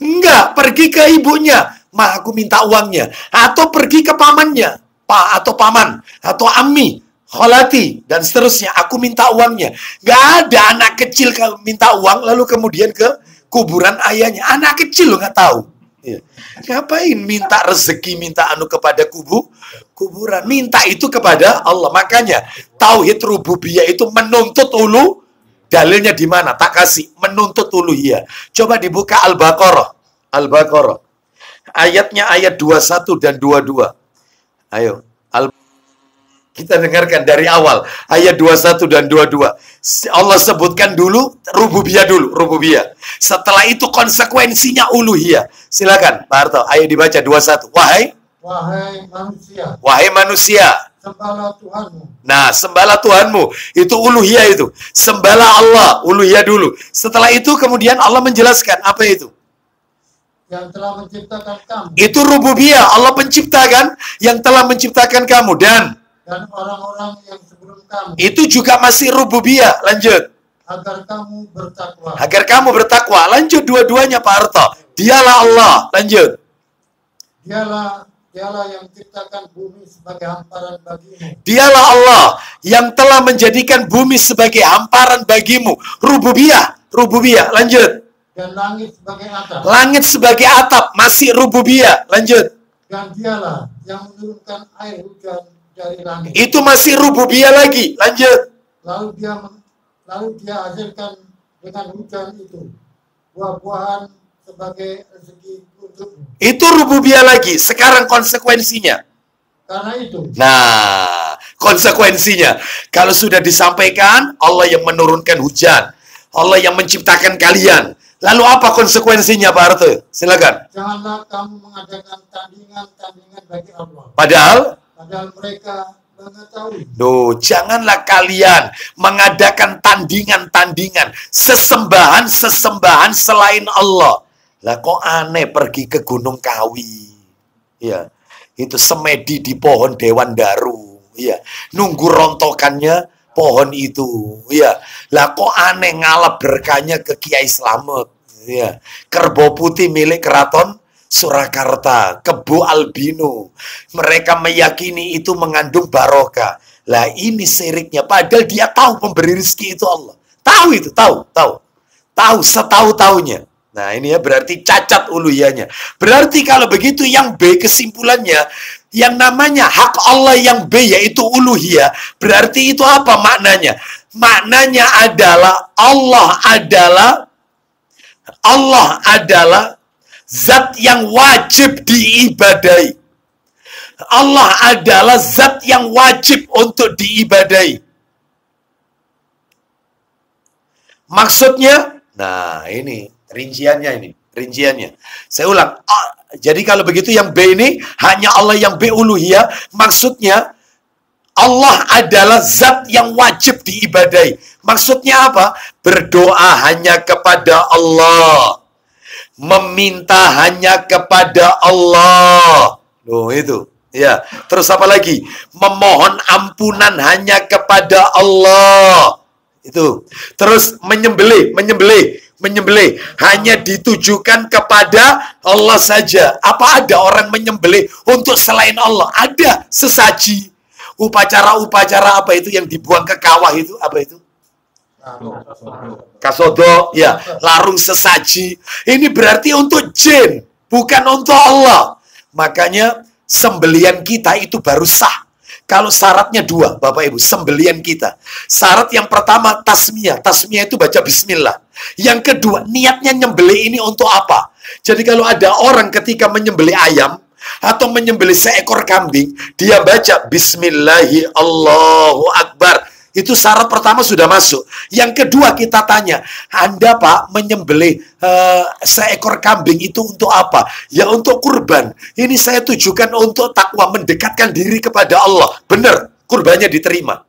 [SPEAKER 1] Enggak, pergi ke ibunya. Ma, aku minta uangnya. Atau pergi ke pamannya. Pak atau paman, atau ammi, kholati, dan seterusnya. Aku minta uangnya. Enggak ada anak kecil kalau minta uang, lalu kemudian ke kuburan ayahnya. Anak kecil lo nggak tahu. Ya. Ngapain minta rezeki, minta anu kepada kuburan? Minta itu kepada Allah. Makanya tauhid rububiyah itu menuntut ulu. Dalilnya di mana? Tak kasih menuntut uluhiyah. Coba dibuka Al-Baqarah. Al-Baqarah. Ayatnya ayat 21 dan 22. Ayo. Kita dengarkan dari awal ayat 21 dan 22. Allah sebutkan dulu rububiyah dulu, rububiyah. Setelah itu konsekuensinya uluhiyah. Silakan Pak Harto, ayo dibaca 21. Wahai manusia,
[SPEAKER 3] sembahlah Tuhanmu.
[SPEAKER 1] Nah, sembahlah Tuhanmu. Itu uluhiyah itu. Sembahlah Allah, uluhiyah dulu. Setelah itu kemudian Allah menjelaskan apa itu?
[SPEAKER 3] Yang telah menciptakan kamu.
[SPEAKER 1] Itu rububiyah, Allah penciptakan yang telah menciptakan kamu dan
[SPEAKER 3] orang-orang yang sebelum kamu.
[SPEAKER 1] Itu juga masih rububiyah. Lanjut.
[SPEAKER 3] Agar kamu bertakwa.
[SPEAKER 1] Agar kamu bertakwa. Lanjut dua-duanya Pak Harto. Dialah Allah. Lanjut.
[SPEAKER 3] Dialah yang menciptakan bumi sebagai hamparan bagimu.
[SPEAKER 1] Dialah Allah yang telah menjadikan bumi sebagai hamparan bagimu. Rububiyah. Rububiyah. Lanjut.
[SPEAKER 3] Dan langit sebagai atap.
[SPEAKER 1] Langit sebagai atap. Masih rububiyah. Lanjut.
[SPEAKER 3] Dan dialah yang menurunkan air hujan dari langit.
[SPEAKER 1] Itu masih rububiyah lagi. Lanjut.
[SPEAKER 3] Lalu dia hasilkan dengan hujan itu buah-buahan sebagai rezeki untukmu.
[SPEAKER 1] Itu rububiyah lagi. Sekarang konsekuensinya.
[SPEAKER 3] Karena itu.
[SPEAKER 1] Nah, konsekuensinya. Kalau sudah disampaikan, Allah yang menurunkan hujan. Allah yang menciptakan kalian. Lalu apa konsekuensinya Pak Harto? Silakan.
[SPEAKER 3] Janganlah kamu mengadakan tandingan-tandingan bagi Allah.
[SPEAKER 1] Padahal
[SPEAKER 3] mereka mengetahui.
[SPEAKER 1] Janganlah kalian mengadakan tandingan-tandingan, sesembahan-sesembahan selain Allah. Lah kok aneh pergi ke Gunung Kawi. Ya, itu semedi di pohon Dewan Daru. Ya, nunggu rontokannya pohon itu. Ya, lah kok aneh ngalap berkahnya ke Kiai Slamet. Ya, kerbau putih milik keraton Surakarta, kebo albino. Mereka meyakini itu mengandung barokah. Lah ini syiriknya. Padahal dia tahu pemberi rezeki itu Allah. Tahu itu, tahu. Tahu setahu-tahunya. Nah ini ya berarti cacat uluhiyahnya. Berarti kalau begitu yang B kesimpulannya, yang namanya hak Allah yang B yaitu uluhiyah. Berarti itu apa maknanya? Maknanya adalah Allah adalah zat yang wajib diibadahi. Allah adalah zat yang wajib untuk diibadahi. Maksudnya, nah ini rinciannya. Saya ulang. Jadi kalau begitu yang B ini hanya Allah yang B uluhiyah. Maksudnya Allah adalah zat yang wajib diibadahi. Maksudnya apa? Berdoa hanya kepada Allah. Meminta hanya kepada Allah. Loh itu. Ya, terus apa lagi? Memohon ampunan hanya kepada Allah. Itu. Terus menyembelih hanya ditujukan kepada Allah saja. Apa ada orang menyembelih untuk selain Allah? Ada. Sesaji, upacara-upacara apa itu yang dibuang ke kawah itu, apa itu? Kasodo, ya, larung sesaji. Ini berarti untuk jin, bukan untuk Allah. Makanya sembelian kita itu baru sah kalau syaratnya dua, Bapak Ibu, sembelian kita. Syarat yang pertama tasmiyah. Tasmiyah itu baca bismillah. Yang kedua, niatnya nyembelih ini untuk apa? Jadi kalau ada orang ketika menyembelih ayam atau menyembelih seekor kambing, dia baca bismillahi Allahu Akbar. Itu syarat pertama sudah masuk. Yang kedua kita tanya, Anda Pak menyembelih seekor kambing itu untuk apa? Ya untuk kurban. Ini saya tujukan untuk takwa, mendekatkan diri kepada Allah. Benar, kurbannya diterima.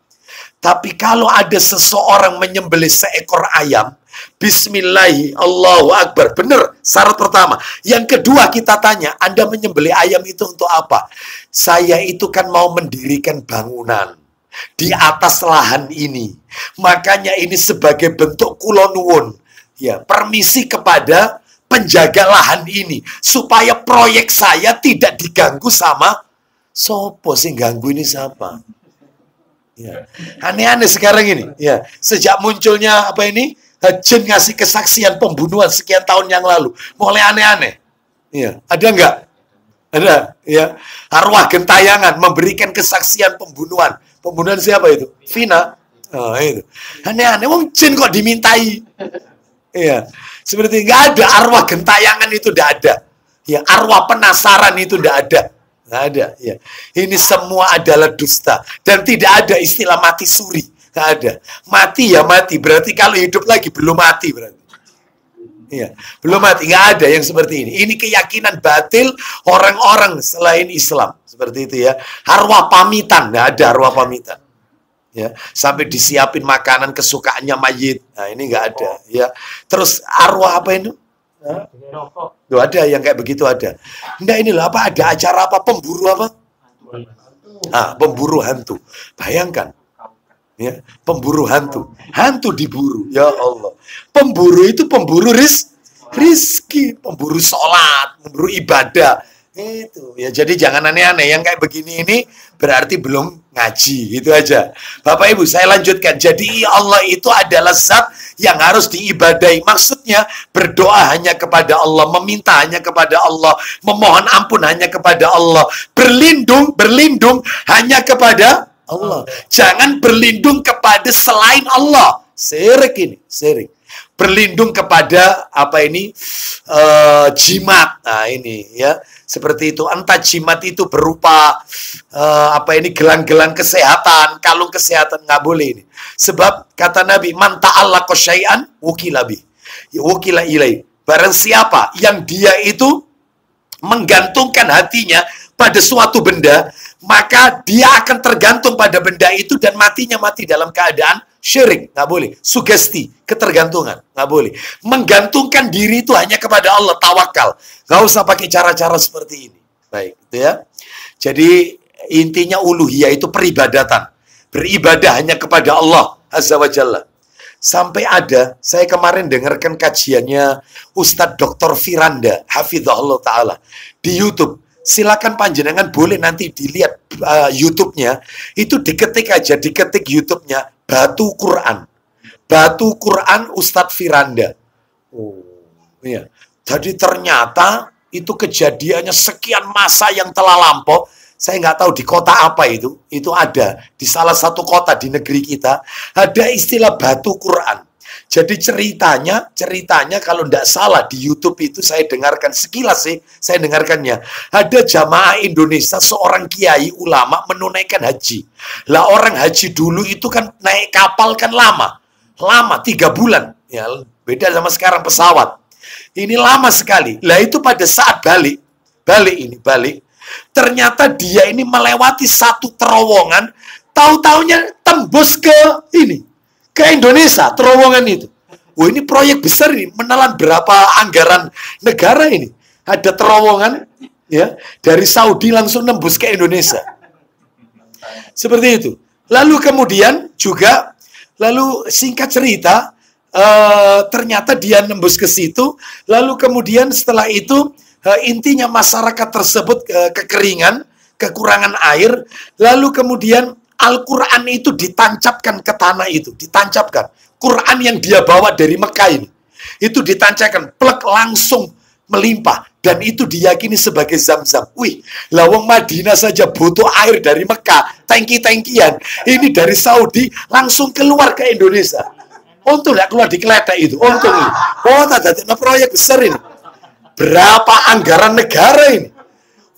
[SPEAKER 1] Tapi kalau ada seseorang menyembelih seekor ayam, bismillahi Allahu Akbar. Benar, syarat pertama. Yang kedua kita tanya, Anda menyembelih ayam itu untuk apa? Saya itu kan mau mendirikan bangunan di atas lahan ini. Makanya ini sebagai bentuk kulonuwun, ya, permisi kepada penjaga lahan ini supaya proyek saya tidak diganggu sama sopo sing ganggu ini siapa? Ya. Aneh-aneh sekarang ini, ya. Sejak munculnya apa ini? Jin ngasih kesaksian pembunuhan sekian tahun yang lalu, mulai aneh-aneh. Ya, ada enggak? Ada, ya. Arwah gentayangan memberikan kesaksian pembunuhan. Pembunuhan siapa itu? Vina. Oh, itu. Aneh-aneh, wong jin kok dimintai. Iya. Seperti nggak ada arwah gentayangan itu, nggak ada. Ya, arwah penasaran itu nggak ada. Nggak ada, ya. Ini semua adalah dusta dan tidak ada istilah mati suri. Nggak ada. Mati ya mati, berarti kalau hidup lagi belum mati berarti. Iya, belum mati, nggak ada yang seperti ini. Ini keyakinan batil orang-orang selain Islam. Seperti itu ya. Arwah pamitan, nggak ada arwah pamitan. Ya, sampai disiapin makanan kesukaannya mayit. Nah, ini nggak ada. Ya, terus arwah apa itu? Tuh ada yang kayak begitu ada. Enggak, ini loh apa? Ada acara apa? Pemburu apa? Pemburu hantu. Bayangkan. Ya, pemburu hantu. Hantu diburu. Ya Allah. Pemburu itu pemburu rizki, pemburu sholat, pemburu ibadah. Itu ya, jadi jangan aneh-aneh. Yang kayak begini ini berarti belum ngaji, gitu aja. Bapak Ibu, saya lanjutkan. Jadi Allah itu adalah zat yang harus diibadahi. Maksudnya berdoa hanya kepada Allah, meminta hanya kepada Allah, memohon ampun hanya kepada Allah, berlindung hanya kepada Allah. Jangan berlindung kepada selain Allah. Syirik ini, syirik. Berlindung kepada apa ini? Jimat. Nah, ini ya. Seperti itu. Entah jimat itu berupa apa ini? Gelang-gelang kesehatan, kalung kesehatan, nggak boleh ini. Sebab kata Nabi, man ta'allaqa syai'an wukila bih. Wukila ilai. Barang siapa yang dia itu menggantungkan hatinya pada suatu benda, maka dia akan tergantung pada benda itu dan matinya mati dalam keadaan syirik. Nggak boleh. Sugesti, ketergantungan. Nggak boleh. Menggantungkan diri itu hanya kepada Allah, tawakal. Nggak usah pakai cara-cara seperti ini. Baik, itu ya. Jadi intinya uluhiyah itu peribadatan. Beribadah hanya kepada Allah Azza wa Jalla. Sampai ada, saya kemarin dengarkan kajiannya Ustadz Dr. Firanda, hafizahullah ta'ala, di YouTube. Silakan panjenengan boleh nanti dilihat YouTube-nya. Itu diketik aja, diketik YouTube-nya Batu Quran. Batu Quran Ustadz Firanda. Oh, iya. Jadi ternyata itu kejadiannya sekian masa yang telah lampau. Saya nggak tahu di kota apa itu ada. Di salah satu kota di negeri kita, ada istilah Batu Quran. Jadi ceritanya kalau tidak salah di YouTube itu saya dengarkan sekilas sih, saya dengarkannya. Ada jamaah Indonesia, seorang kiai ulama menunaikan haji. Lah orang haji dulu itu kan naik kapal kan lama 3 bulan. Ya, beda sama sekarang pesawat. Ini lama sekali. Lah itu pada saat balik, ternyata dia ini melewati satu terowongan, tahu-taunya tembus ke Indonesia, terowongan itu. Wah, ini proyek besar ini, menelan berapa anggaran negara ini. Ada terowongan ya dari Saudi langsung nembus ke Indonesia. Seperti itu. Lalu kemudian juga Lalu singkat cerita, ternyata dia nembus ke situ. Lalu kemudian setelah itu intinya masyarakat tersebut kekeringan, kekurangan air. Lalu kemudian Al-Quran itu ditancapkan ke tanah itu, ditancapkan. Quran yang dia bawa dari Mekah ini, itu ditancapkan, plek langsung melimpah. Dan itu diyakini sebagai Zam-Zam. Wih, lawang Madinah saja butuh air dari Mekah, tangki-tangkian. Ini dari Saudi langsung keluar ke Indonesia. Untung nggak keluar di Kletek itu, untung ini. Oh, tadi proyek besar ini. Berapa anggaran negara ini?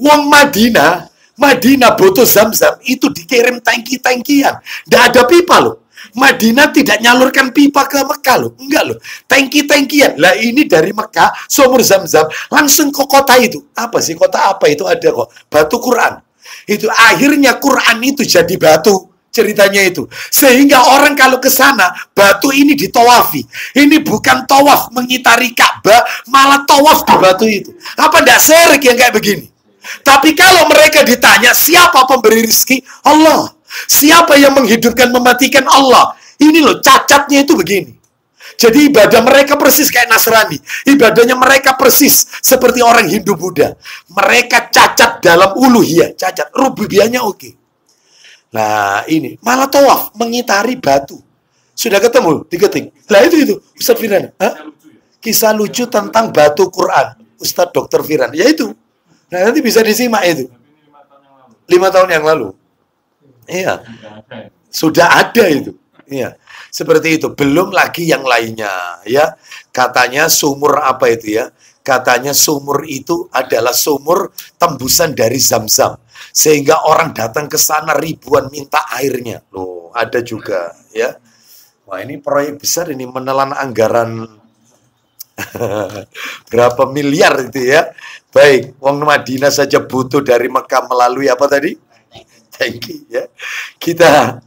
[SPEAKER 1] Wong Madinah butuh Zam-Zam, itu dikirim tangki-tangkian. Nggak ada pipa loh. Madinah tidak nyalurkan pipa ke Mekah loh. Enggak loh. Tangki-tangkian. Lah ini dari Mekah, sumur Zam-Zam, langsung ke kota itu. Apa sih? Kota apa itu ada kok? Batu Quran. Itu akhirnya Quran itu jadi batu. Ceritanya itu. Sehingga orang kalau ke sana, batu ini ditawafi. Ini bukan tawaf mengitari Ka'bah, malah tawaf di batu itu. Apa enggak serik yang kayak begini? Tapi kalau mereka ditanya, siapa pemberi rezeki? Allah. Siapa yang menghidupkan, mematikan? Allah. Ini loh, cacatnya itu begini. Jadi ibadah mereka persis kayak Nasrani. Ibadahnya mereka persis seperti orang Hindu Buddha. Mereka cacat dalam uluhiyah. Cacat. Rububiyahnya oke. Nah ini, malah tawaf, mengitari batu. Sudah ketemu? Diketik. Lah itu. Ustadz Firan. Kisah lucu tentang batu Quran. Ustadz Dr. Firan. Ya itu. Nah nanti bisa disimak itu. 5 tahun yang lalu. Iya. Sudah ada itu. Iya. Seperti itu. Belum lagi yang lainnya, ya. Katanya sumur apa itu ya? Katanya sumur itu adalah sumur tembusan dari Zam-Zam. Sehingga orang datang ke sana ribuan minta airnya. Loh, ada juga, ya. Wah, ini proyek besar ini, menelan anggaran berapa miliar itu ya. Baik, wong Madinah saja butuh dari Mekah melalui apa tadi? Thank you, ya. Kita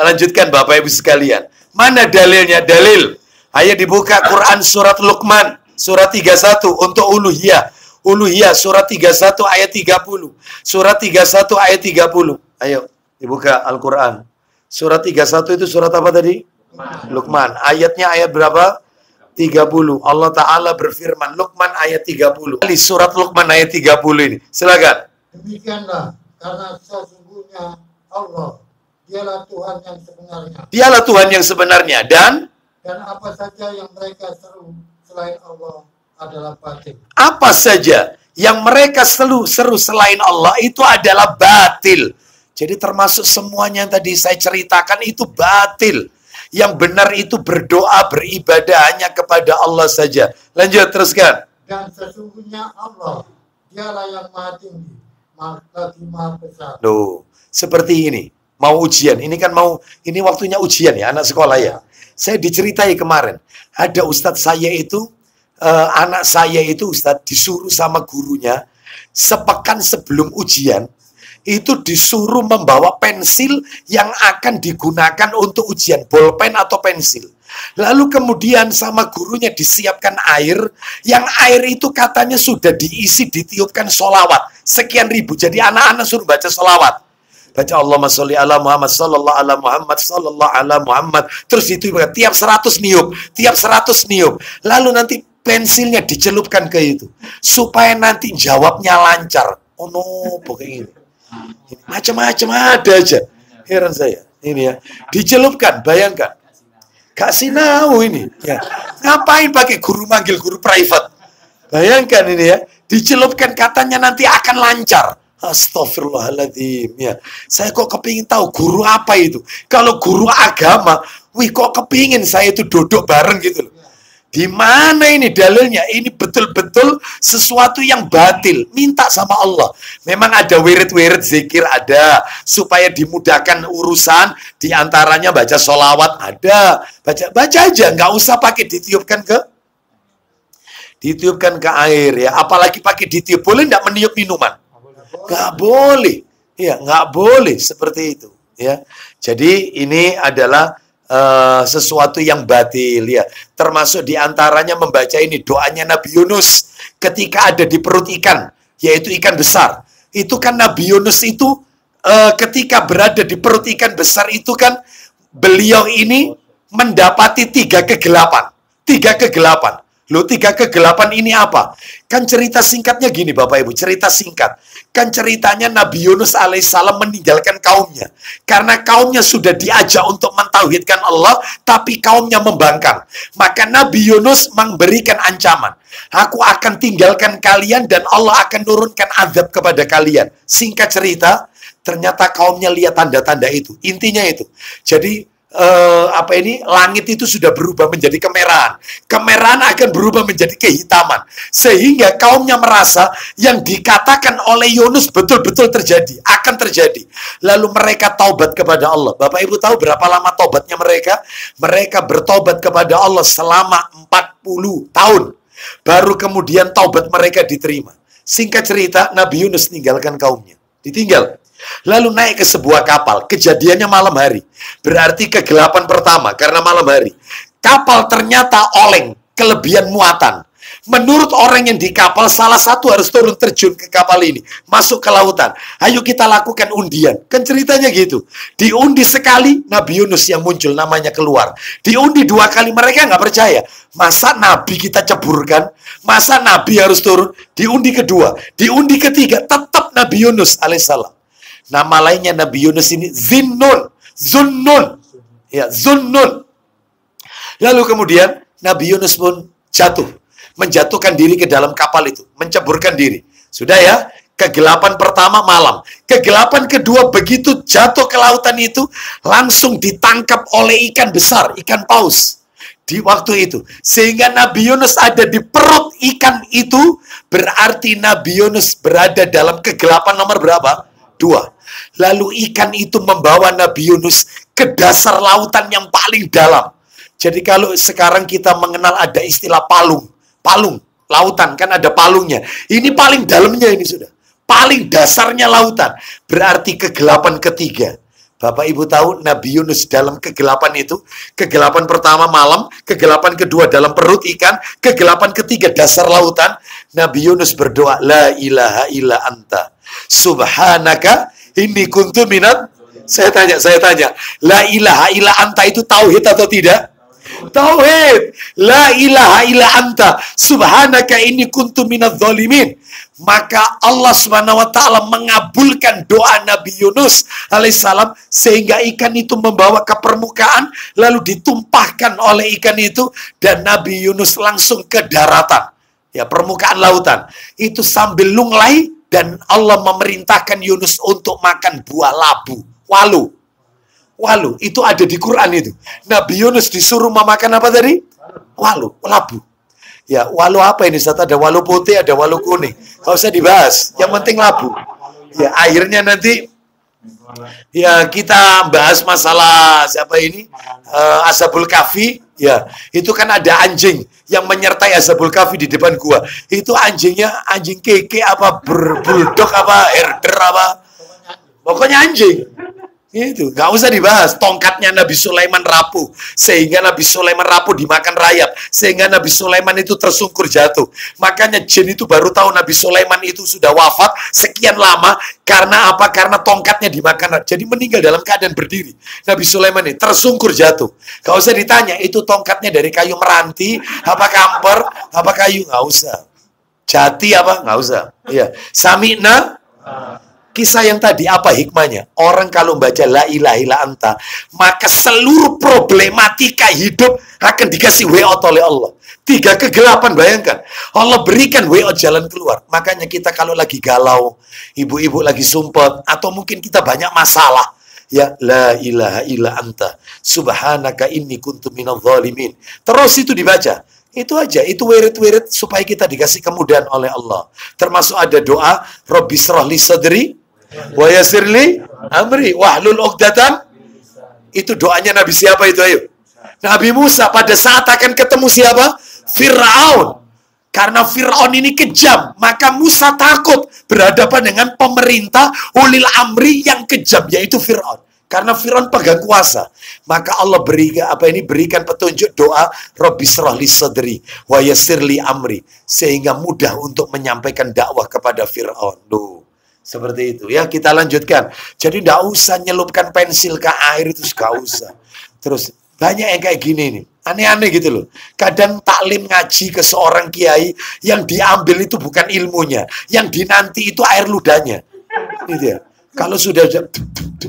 [SPEAKER 1] lanjutkan Bapak Ibu sekalian. Mana dalilnya? Dalil. Ayo dibuka Quran surat Luqman, surat 31 untuk uluhiyah. Uluhiyah surat 31 ayat 30. Surat 31 ayat 30. Ayo dibuka Al-Quran. Surat 31 itu surat apa tadi? Luqman. Ayatnya ayat berapa? 30. Allah Ta'ala berfirman, Luqman ayat 30. Surat Luqman ayat 30 ini. Silakan.
[SPEAKER 3] Demikianlah, karena sesungguhnya Allah, dialah Tuhan yang sebenarnya.
[SPEAKER 1] Dialah Tuhan yang sebenarnya. Dan
[SPEAKER 3] apa saja yang mereka seru selain Allah adalah batil.
[SPEAKER 1] Apa saja yang mereka seru selain Allah itu adalah batil. Jadi termasuk semuanya yang tadi saya ceritakan itu batil. Yang benar itu berdoa, beribadah hanya kepada Allah saja. Lanjut, teruskan.
[SPEAKER 3] Dan sesungguhnya Allah, dialah yang maha tinggi, lagi maha besar.
[SPEAKER 1] Loh, seperti ini. Mau ujian. Ini kan ini waktunya ujian ya, anak sekolah ya. Saya diceritai kemarin. Ada ustadz saya itu, anak saya itu ustadz disuruh sama gurunya, sepekan sebelum ujian, itu disuruh membawa pensil yang akan digunakan untuk ujian, bolpen atau pensil. Lalu kemudian sama gurunya disiapkan air, yang air itu katanya sudah diisi, ditiupkan sholawat, sekian ribu. Jadi anak-anak suruh baca sholawat. Baca Allahumma sholli ala Muhammad, sallallahu ala Muhammad, sallallahu ala Muhammad. Terus itu tiap 100 niup, tiap 100 niup. Lalu nanti pensilnya dicelupkan ke itu. Supaya nanti jawabnya lancar. Oh no, pokoknya ini. Macam-macam ada aja. Heran saya. Ini ya. Dicelupkan, bayangkan. Gak sinau ini. Ya. Ngapain pakai guru manggil guru private? Bayangkan ini ya. Dicelupkan katanya nanti akan lancar. Astagfirullahaladzim. Ya. Saya kok kepingin tahu guru apa itu. Kalau guru agama, wih kok kepingin saya itu duduk bareng gitu loh. Di mana ini dalilnya? Ini betul-betul sesuatu yang batil. Minta sama Allah. Memang ada wirid-wirid zikir ada. Supaya dimudahkan urusan. Di antaranya baca sholawat ada. Baca aja. Nggak usah pakai ditiupkan ke air ya. Apalagi pakai ditiup. Boleh nggak meniup minuman? Nggak boleh. Ya, nggak boleh seperti itu. Ya. Jadi ini adalah sesuatu yang batil ya. Termasuk diantaranya membaca ini doanya Nabi Yunus ketika ada di perut ikan, yaitu ikan besar. Itu kan Nabi Yunus itu ketika berada di perut ikan besar itu kan beliau ini mendapati 3 kegelapan. 3 kegelapan. Loh, 3 kegelapan ini apa? Kan cerita singkatnya gini Bapak Ibu, cerita singkat. Kan ceritanya Nabi Yunus alaihissalam meninggalkan kaumnya. Karena kaumnya sudah diajak untuk mentauhidkan Allah, tapi kaumnya membangkang. Maka Nabi Yunus memberikan ancaman. Aku akan tinggalkan kalian dan Allah akan turunkan azab kepada kalian. Singkat cerita, ternyata kaumnya lihat tanda-tanda itu. Intinya itu. Jadi, langit itu sudah berubah menjadi kemerahan. Kemerahan akan berubah menjadi kehitaman. Sehingga kaumnya merasa yang dikatakan oleh Yunus betul-betul terjadi, akan terjadi. Lalu mereka taubat kepada Allah. Bapak Ibu tahu berapa lama taubatnya mereka? Mereka bertobat kepada Allah selama 40 tahun. Baru kemudian taubat mereka diterima. Singkat cerita, Nabi Yunus tinggalkan kaumnya. Ditinggal. Lalu naik ke sebuah kapal. Kejadiannya malam hari. Berarti kegelapan pertama karena malam hari. Kapal ternyata oleng, kelebihan muatan. Menurut orang yang di kapal, salah satu harus turun terjun ke kapal ini. Masuk ke lautan. Ayo kita lakukan undian. Kan ceritanya gitu. Diundi sekali, Nabi Yunus yang muncul namanya keluar. Diundi 2 kali, mereka nggak percaya. Masa Nabi kita ceburkan? Masa Nabi harus turun? Diundi kedua. Diundi ketiga, tetap Nabi Yunus alaihissalam. Nama lainnya Nabi Yunus ini Zunnun. Ya, Zunnun. Lalu kemudian Nabi Yunus pun jatuh. Menjatuhkan diri ke dalam kapal itu. Menceburkan diri. Sudah ya, kegelapan pertama malam. Kegelapan kedua begitu jatuh ke lautan itu, langsung ditangkap oleh ikan besar, ikan paus. Di waktu itu. Sehingga Nabi Yunus ada di perut ikan itu, berarti Nabi Yunus berada dalam kegelapan nomor berapa? 2. Lalu ikan itu membawa Nabi Yunus ke dasar lautan yang paling dalam. Jadi kalau sekarang kita mengenal ada istilah palung. Palung, lautan kan ada palungnya. Ini paling dalamnya ini sudah. Paling dasarnya lautan. Berarti kegelapan ketiga. Bapak Ibu tahu Nabi Yunus dalam kegelapan itu. Kegelapan pertama malam, kegelapan kedua dalam perut ikan, kegelapan ketiga dasar lautan. Nabi Yunus berdoa, La ilaha illa anta. Subhanaka inni kuntu minat. Saya tanya. La ilaha illa anta itu tauhid atau tidak? Tauhid. La ilaha illa anta. Subhanaka inni kuntu minadz zalimin. Maka Allah Subhanahu wa taala mengabulkan doa Nabi Yunus alaihissalam sehingga ikan itu membawa ke permukaan lalu ditumpahkan oleh ikan itu dan Nabi Yunus langsung ke daratan. Ya, permukaan lautan. Itu sambil lunglai dan Allah memerintahkan Yunus untuk makan buah labu. Walu. Itu ada di Quran itu. Nabi Yunus disuruh memakan apa tadi? Labu. Ya, walu apa ini? Ada walu putih, ada walu kuning. Nggak usah dibahas. Yang penting labu. Ya, akhirnya nanti ya kita bahas masalah siapa ini? Ashabul Kahfi. Ya, itu kan ada anjing yang menyertai Ashabul Kahfi di depan gua. Itu anjingnya anjing keke apa bulldog apa herder apa. Pokoknya anjing. Itu nggak usah dibahas. Tongkatnya Nabi Sulaiman rapuh sehingga Nabi Sulaiman rapuh dimakan rayap sehingga Nabi Sulaiman itu tersungkur jatuh. Makanya jin itu baru tahu Nabi Sulaiman itu sudah wafat sekian lama karena apa? Karena tongkatnya dimakan. Jadi meninggal dalam keadaan berdiri. Nabi Sulaiman ini tersungkur jatuh. Nggak usah ditanya itu tongkatnya dari kayu meranti, apa kamper, apa kayu, nggak usah. Jati apa? Nggak usah. Iya. Sami'na. Kisah yang tadi apa hikmahnya? Orang kalau baca la ilaha illa anta, maka seluruh problematika hidup akan dikasih way out oleh Allah. 3 kegelapan, bayangkan. Allah berikan way out jalan keluar. Makanya kita kalau lagi galau, ibu-ibu lagi sumpah, atau mungkin kita banyak masalah. Ya, la ilaha illa anta. Subhanaka inni kuntu minadz zalimin. Terus itu dibaca. Itu aja, itu wirid-wirid supaya kita dikasih kemudahan oleh Allah. Termasuk ada doa, Rabbi shrah li sadri wa yassir li amri wahlul 'uqdatam. Itu doanya Nabi siapa itu, ayo? Nabi Musa pada saat akan ketemu siapa? Fir'aun. Karena Fir'aun ini kejam, maka Musa takut berhadapan dengan pemerintah ulil amri yang kejam, yaitu Fir'aun. Karena Fir'aun pegang kuasa, maka Allah berikan petunjuk doa Rabbi shrah li sadri wa yassir li amri, sehingga mudah untuk menyampaikan dakwah kepada Fir'aun. Duh, Seperti itu ya, kita lanjutkan. Jadi tidak usah nyelupkan pensil ke air itu, gak usah. Terus banyak yang kayak gini nih, aneh-aneh gitu loh. Kadang taklim ngaji ke seorang kiai, yang diambil itu bukan ilmunya, yang dinanti itu air ludahnya. Gitu ya. Kalau sudah,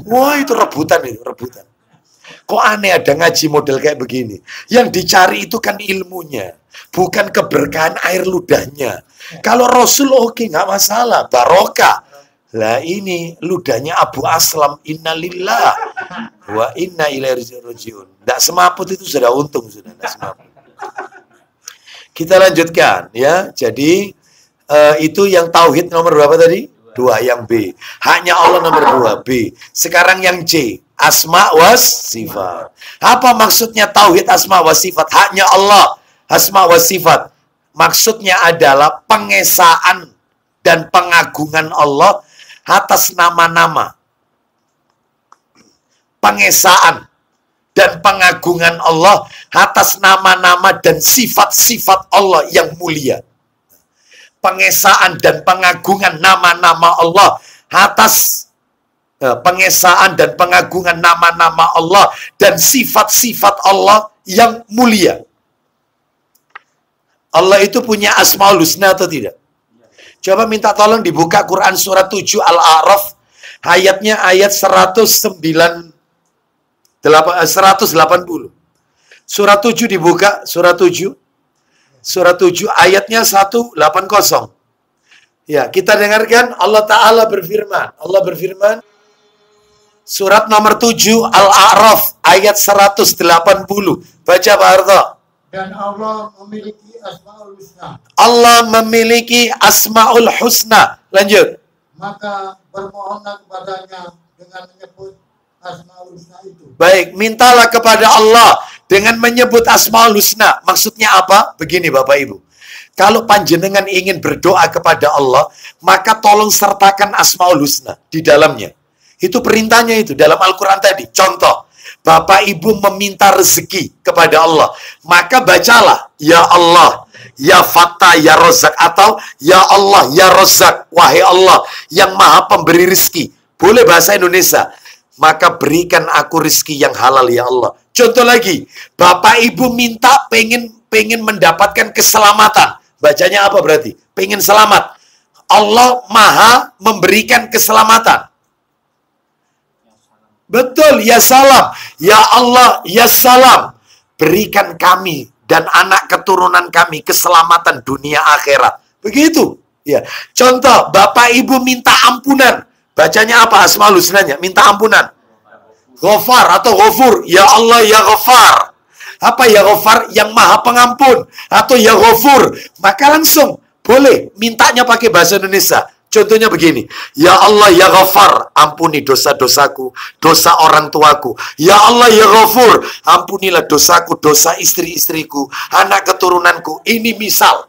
[SPEAKER 1] wah itu rebutan itu, rebutan. Kok aneh ada ngaji model kayak begini? Yang dicari itu kan ilmunya, bukan keberkahan air ludahnya. Kalau Rasul oke, nggak masalah, barokah. Lah ini ludahnya Abu Aslam, innalillah wa inna ilaihi rajiun. Nggak semaput itu sudah untung, sudah nggak semaput. Kita lanjutkan ya. Jadi itu yang tauhid nomor berapa tadi? 2. Yang B. Haknya Allah nomor 2. B. Sekarang yang C. Asma was sifat. Apa maksudnya tauhid asma was sifat? Haknya Allah asma was sifat. Maksudnya adalah pengesaan dan pengagungan Allah atas nama-nama. Pengesaan dan pengagungan Allah atas nama-nama dan sifat-sifat Allah yang mulia. Pengesaan dan pengagungan nama-nama Allah atas pengesaan dan pengagungan nama-nama Allah dan sifat-sifat Allah yang mulia. Allah itu punya Asmaul Husna atau tidak? Coba minta tolong dibuka Quran surat 7 Al-A'raf, ayatnya ayat 180. Surat 7 dibuka, surat 7. Surat 7 ayatnya 180. Ya, kita dengarkan Allah Ta'ala berfirman. Allah berfirman, surat nomor 7 Al-A'raf ayat 180. Baca Pak Harto.
[SPEAKER 3] Dan Allah memiliki Asmaul Husna.
[SPEAKER 1] Allah memiliki Asmaul Husna. Lanjut.
[SPEAKER 3] Maka bermohonlah kepadanya dengan menyebut Asmaul Husna itu.
[SPEAKER 1] Baik, mintalah kepada Allah dengan menyebut Asmaul Husna. Maksudnya apa? Begini Bapak Ibu. Kalau panjenengan ingin berdoa kepada Allah, maka tolong sertakan Asmaul Husna di dalamnya. Itu perintahnya itu dalam Al-Quran tadi. Contoh, Bapak Ibu meminta rezeki kepada Allah, maka bacalah, Ya Allah, Ya Fattah, Ya Rozak, atau Ya Allah, Ya Rozak, wahai Allah yang maha pemberi rezeki. Boleh bahasa Indonesia. Maka berikan aku rezeki yang halal ya Allah. Contoh lagi, Bapak Ibu minta pengen mendapatkan keselamatan. Bacanya apa berarti? Pengen selamat. Allah maha memberikan keselamatan. Betul, ya salam. Ya Allah, ya salam. Berikan kami dan anak keturunan kami keselamatan dunia akhirat. Begitu. Ya. Contoh, Bapak Ibu minta ampunan. Bacanya apa Asmaul Husnanya? Minta ampunan. Ghafar atau Ghafur. Ya Allah, ya Ghafar. Apa ya Ghafar? Yang maha pengampun. Atau ya Ghafur. Maka langsung boleh mintanya pakai bahasa Indonesia. Contohnya begini, Ya Allah, ya Ghafar, ampuni dosa-dosaku, dosa orang tuaku. Ya Allah, ya Ghafur, ampunilah dosaku, dosa istri-istriku, anak keturunanku. Ini misal.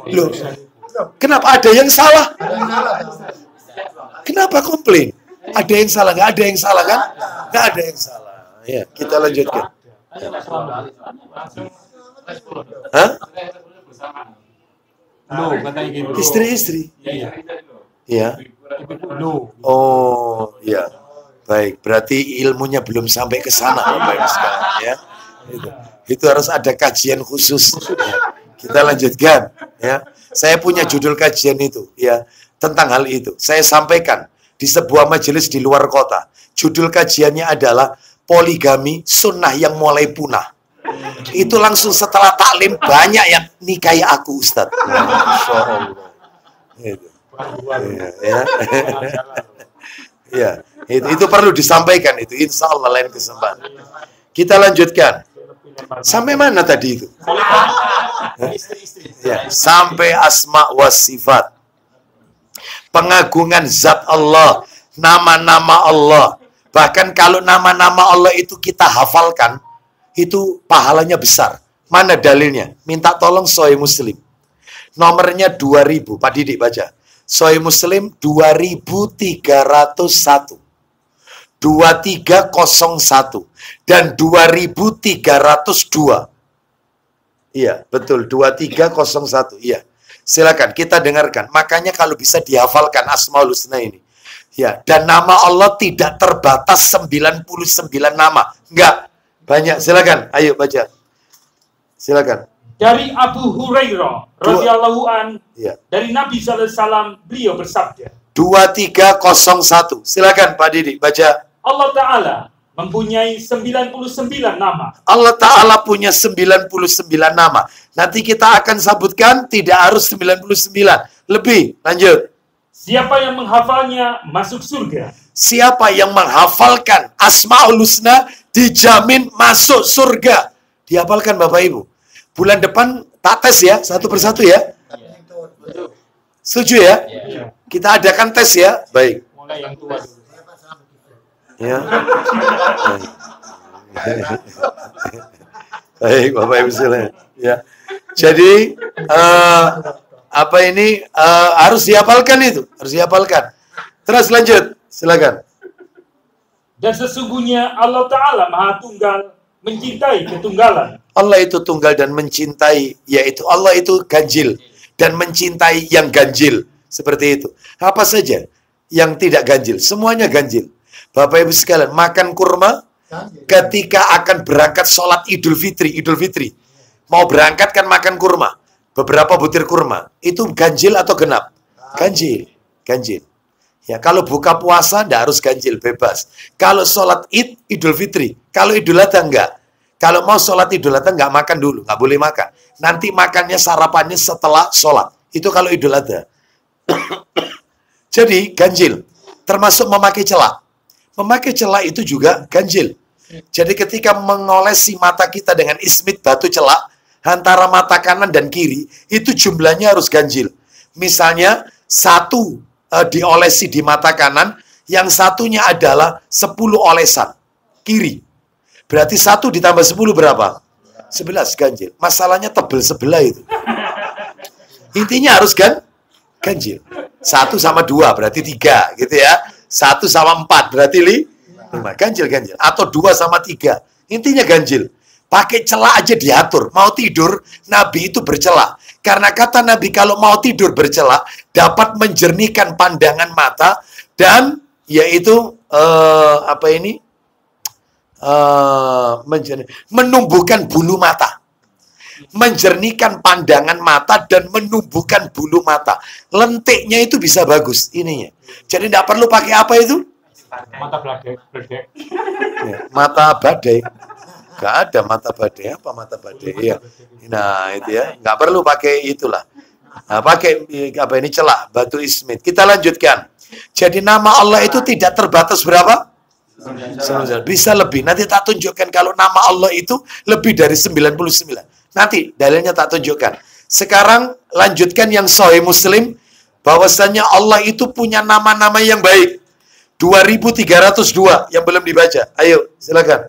[SPEAKER 1] Loh, kenapa ada yang salah? Kenapa komplain? Ada yang salah? Nggak ada yang salah kan? Nggak ada yang salah. Ya, kita lanjutkan. Hah? Istri-istri. Iya. Oh, iya. Baik, berarti ilmunya belum sampai ke sana Bapak Ibu sekalian ya. Itu harus ada kajian khusus. Ya. Kita lanjutkan ya. Saya punya judul kajian itu ya, tentang hal itu. Saya sampaikan di sebuah majelis di luar kota. Judul kajiannya adalah poligami sunnah yang mulai punah. Itu langsung setelah taklim banyak yang nikahi aku Ustadz. Masya Allah. Ya, itu perlu disampaikan itu. Insya Allah lain kesempatan. Kita lanjutkan. Sampai mana tadi itu? Ya, sampai asma wa sifat. Pengagungan zat Allah, nama-nama Allah. Bahkan kalau nama-nama Allah itu kita hafalkan, itu pahalanya besar. Mana dalilnya? Minta tolong Sahih Muslim. Nomornya 2000. Pak Didik baca. Sahih Muslim 2301. 2301 dan 2302. Iya, betul 2301. Iya. Silakan kita dengarkan. Makanya kalau bisa dihafalkan Asmaul Husna ini. Ya, dan nama Allah tidak terbatas 99 nama. Enggak. Banyak. Silakan. Ayo baca. Silakan.
[SPEAKER 4] Dari Abu Hurairah radhiyallahu an,
[SPEAKER 1] ya.
[SPEAKER 4] Dari Nabi sallallahu alaihi wasallam, beliau bersabda.
[SPEAKER 1] 2301. Silakan Pak Didi baca.
[SPEAKER 4] Allah Ta'ala mempunyai 99 nama.
[SPEAKER 1] Allah Ta'ala punya 99 nama. Nanti kita akan sebutkan, tidak harus 99. Lebih, lanjut.
[SPEAKER 4] Siapa yang menghafalnya masuk surga.
[SPEAKER 1] Siapa yang menghafalkan Asmaul Husna dijamin masuk surga. Dihafalkan Bapak Ibu. Bulan depan tak tes ya, satu persatu ya. Setuju ya? Kita adakan tes ya. Baik.
[SPEAKER 2] Mulai yang tua dulu.
[SPEAKER 1] Ya. Baik, Bapak Ibu sekalian. Ya. Jadi apa ini harus dihafalkan itu, harus dihafalkan. Terus lanjut, silakan.
[SPEAKER 4] Dan sesungguhnya Allah Ta'ala Maha Tunggal, mencintai ketunggalan.
[SPEAKER 1] Allah itu tunggal dan mencintai, yaitu Allah itu ganjil dan mencintai yang ganjil. Seperti itu. Apa saja yang tidak ganjil, semuanya ganjil. Bapak Ibu sekalian, makan kurma ketika akan berangkat sholat Idul Fitri. Mau berangkat kan makan kurma. Beberapa butir kurma. Itu ganjil atau genap? Ganjil. Ganjil. Ya, kalau buka puasa tidak harus ganjil, bebas. Kalau sholat Idul Fitri. Kalau Idul Adha enggak. Kalau mau sholat Idul Adha enggak makan dulu. Enggak boleh makan. Nanti makannya sarapannya setelah sholat. Itu kalau Idul Adha. Jadi ganjil. Termasuk memakai celak. Memakai celak itu juga ganjil. Jadi ketika mengolesi mata kita dengan ismit batu celak, antara mata kanan dan kiri, itu jumlahnya harus ganjil. Misalnya, satu diolesi di mata kanan, yang satunya adalah 10 olesan kiri. Berarti 1 ditambah 10 berapa? 11 ganjil. Masalahnya tebel sebelah itu. Intinya harus ganjil. 1 sama 2 berarti 3 gitu ya. 1 sama 4 berarti 5. Ganjil. Atau 2 sama 3. Intinya ganjil. Pakai celak aja diatur. Mau tidur, Nabi itu bercelak. Karena kata Nabi kalau mau tidur bercelak, dapat menjernihkan pandangan mata dan yaitu menumbuhkan bulu mata. Menjernihkan pandangan mata dan menumbuhkan bulu mata. Lentiknya itu bisa bagus ininya. Jadi tidak perlu pakai apa itu?
[SPEAKER 2] Mata badai.
[SPEAKER 1] Ya, mata badai. Gak ada mata badai. Apa mata badai? Ya. Nah itu ya. Nggak perlu pakai itulah. Nah, pakai apa ini celak batu ismit. Kita lanjutkan. Jadi nama Allah itu tidak terbatas berapa? Bisa lebih. Nanti tak tunjukkan kalau nama Allah itu lebih dari 99. Nanti dalilnya tak tunjukkan. Sekarang lanjutkan yang Sahih Muslim. Bahwasannya Allah itu punya nama-nama yang baik. 2302 yang belum dibaca. Ayo, silakan.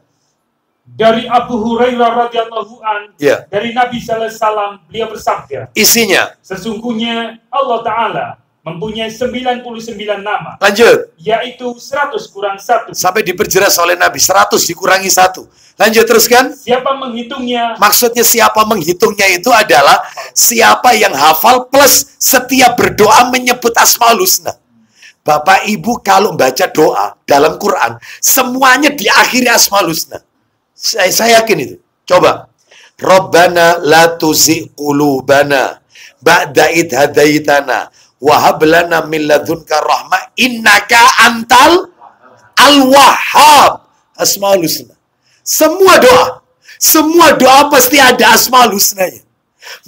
[SPEAKER 4] Dari Abu Hurairah radhiyallahu an, dari Nabi sallallahu alaihi wasallam, beliau bersabda.
[SPEAKER 1] Isinya.
[SPEAKER 4] Sesungguhnya Allah Ta'ala mempunyai 99 nama.
[SPEAKER 1] Lanjut.
[SPEAKER 4] Yaitu 100 kurang 1.
[SPEAKER 1] Sampai diperjelas oleh Nabi, 100 dikurangi 1. Lanjut teruskan.
[SPEAKER 4] Siapa menghitungnya?
[SPEAKER 1] Maksudnya siapa menghitungnya itu adalah siapa yang hafal plus setiap berdoa menyebut Asmaul Husna. Bapak Ibu kalau baca doa dalam Quran, semuanya diakhiri Asmaul Husna. Saya yakin itu. Coba. Rabbana la tuzigh qulubana ba'da idh hadaitana wa hab lana min ladunka rahmah innaka antal al-wahhab. Asmaul Husna. Semua doa pasti ada Asmaul Husnanya.